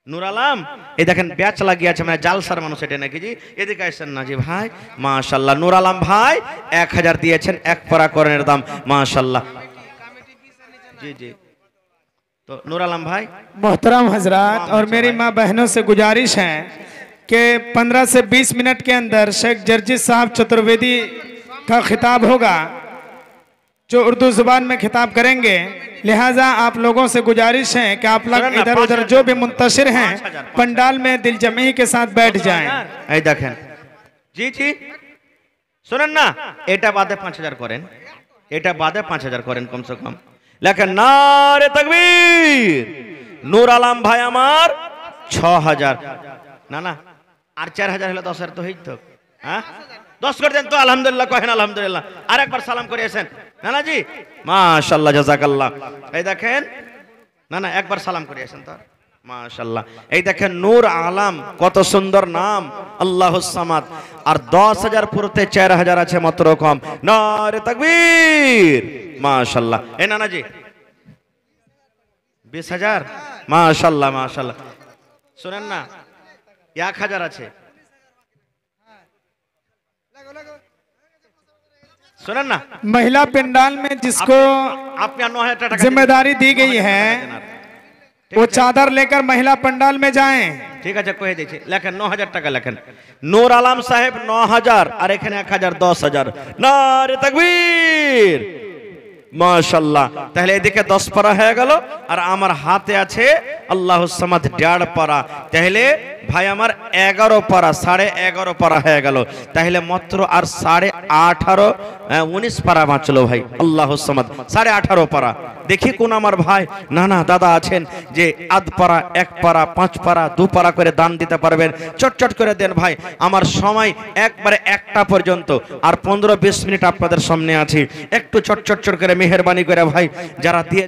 নূর আলম। এই দেখেন ব্যাচ লাগিয়ে আছে, মানে জালসার মানুষ এটা নাকি? জি এদিকে আসেন না জি ভাই। মাশাআল্লাহ, নূর আলম ভাই 1000 দিয়েছেন এক পারা কোরআনের দাম, মাশাআল্লাহ। जी जी, तो नूर आलम भाई। मोहतरम हजरात और मेरी माँ बहनों से गुजारिश है कि 15 से 20 मिनट के अंदर शेख जर्जिस साहब चतुर्वेदी का खिताब होगा, जो उर्दू जुबान में खिताब करेंगे। लिहाजा आप लोगों से गुजारिश है कि आप लोग इधर उधर जो भी मुंतशिर हैं पंडाल में दिल जमी के साथ बैठ जाएं। এই দেখেন, জি জি শুনেন না, এটা বাদে 5000 করেন, এটা বাদে 5000 করেন কমসে কম। লেখেন নারে তাকবীর। নূর আলম ভাই আমার 6000, না না আর 4000 হলে 10000 তো হইতো, হ্যাঁ 10 করে দেন তো। আলহামদুলিল্লাহ কহেন আলহামদুলিল্লাহ। আর একবার সালাম করে আসেন নানা জি, মাশাআল্লাহ, জাযাকাল্লাহ। এই দেখেন না না, একবার সালাম করে আসেন তো, মাশাআল্লাহ। এই দেখেন নূর আলম, কত সুন্দর নাম, আল্লাহুস সামাদ। আর 10000 পুরোতে 4000 আছে মাত্র কম। নারে তাকবীর, মাশাআল্লাহ। এই নানা জি 20000, মাশাআল্লাহ মাশাআল্লাহ। শুনেন না 1000 আছে, सुनन ना। महिला पंडाल में जिसको जिम्मेदारी दी गई है वो चादर लेकर महिला पंडाल में जाएं। ठीक है, कहे देखिए लेखन 9000 টাকা লেখেন। নূর আলম সাহেব 9000 আর এখানে 1000, 10000। নারে তাকবীর, মাশাআল্লাহ। তাহলে এদিকে 10 পারা হয়ে গেল, আর আমার হাতে আছে আল্লাহুস সামাদ 1.5 পারা। তাহলে ভাই আমার 11 পারা, 11.5 পারা হয়ে গেল। তাহলে মাত্র আর 18.5, 19 পারা বাঁচলো ভাই। আল্লাহুস সামাদ 18.5 পারা। দেখি কোন আমার ভাই নানা দাদা আছেন যে আধ পারা, 1 পারা, 5 পারা, 2 পারা করে দান দিতে পারবেন, চটচট করে দেন ভাই। আমার সময় একবারে 1টা পর্যন্ত, আর 15-20 মিনিট আপনাদের সামনে আছি। একটু চটচট করে মেহেরবানি করে ভাই যারা দিয়ে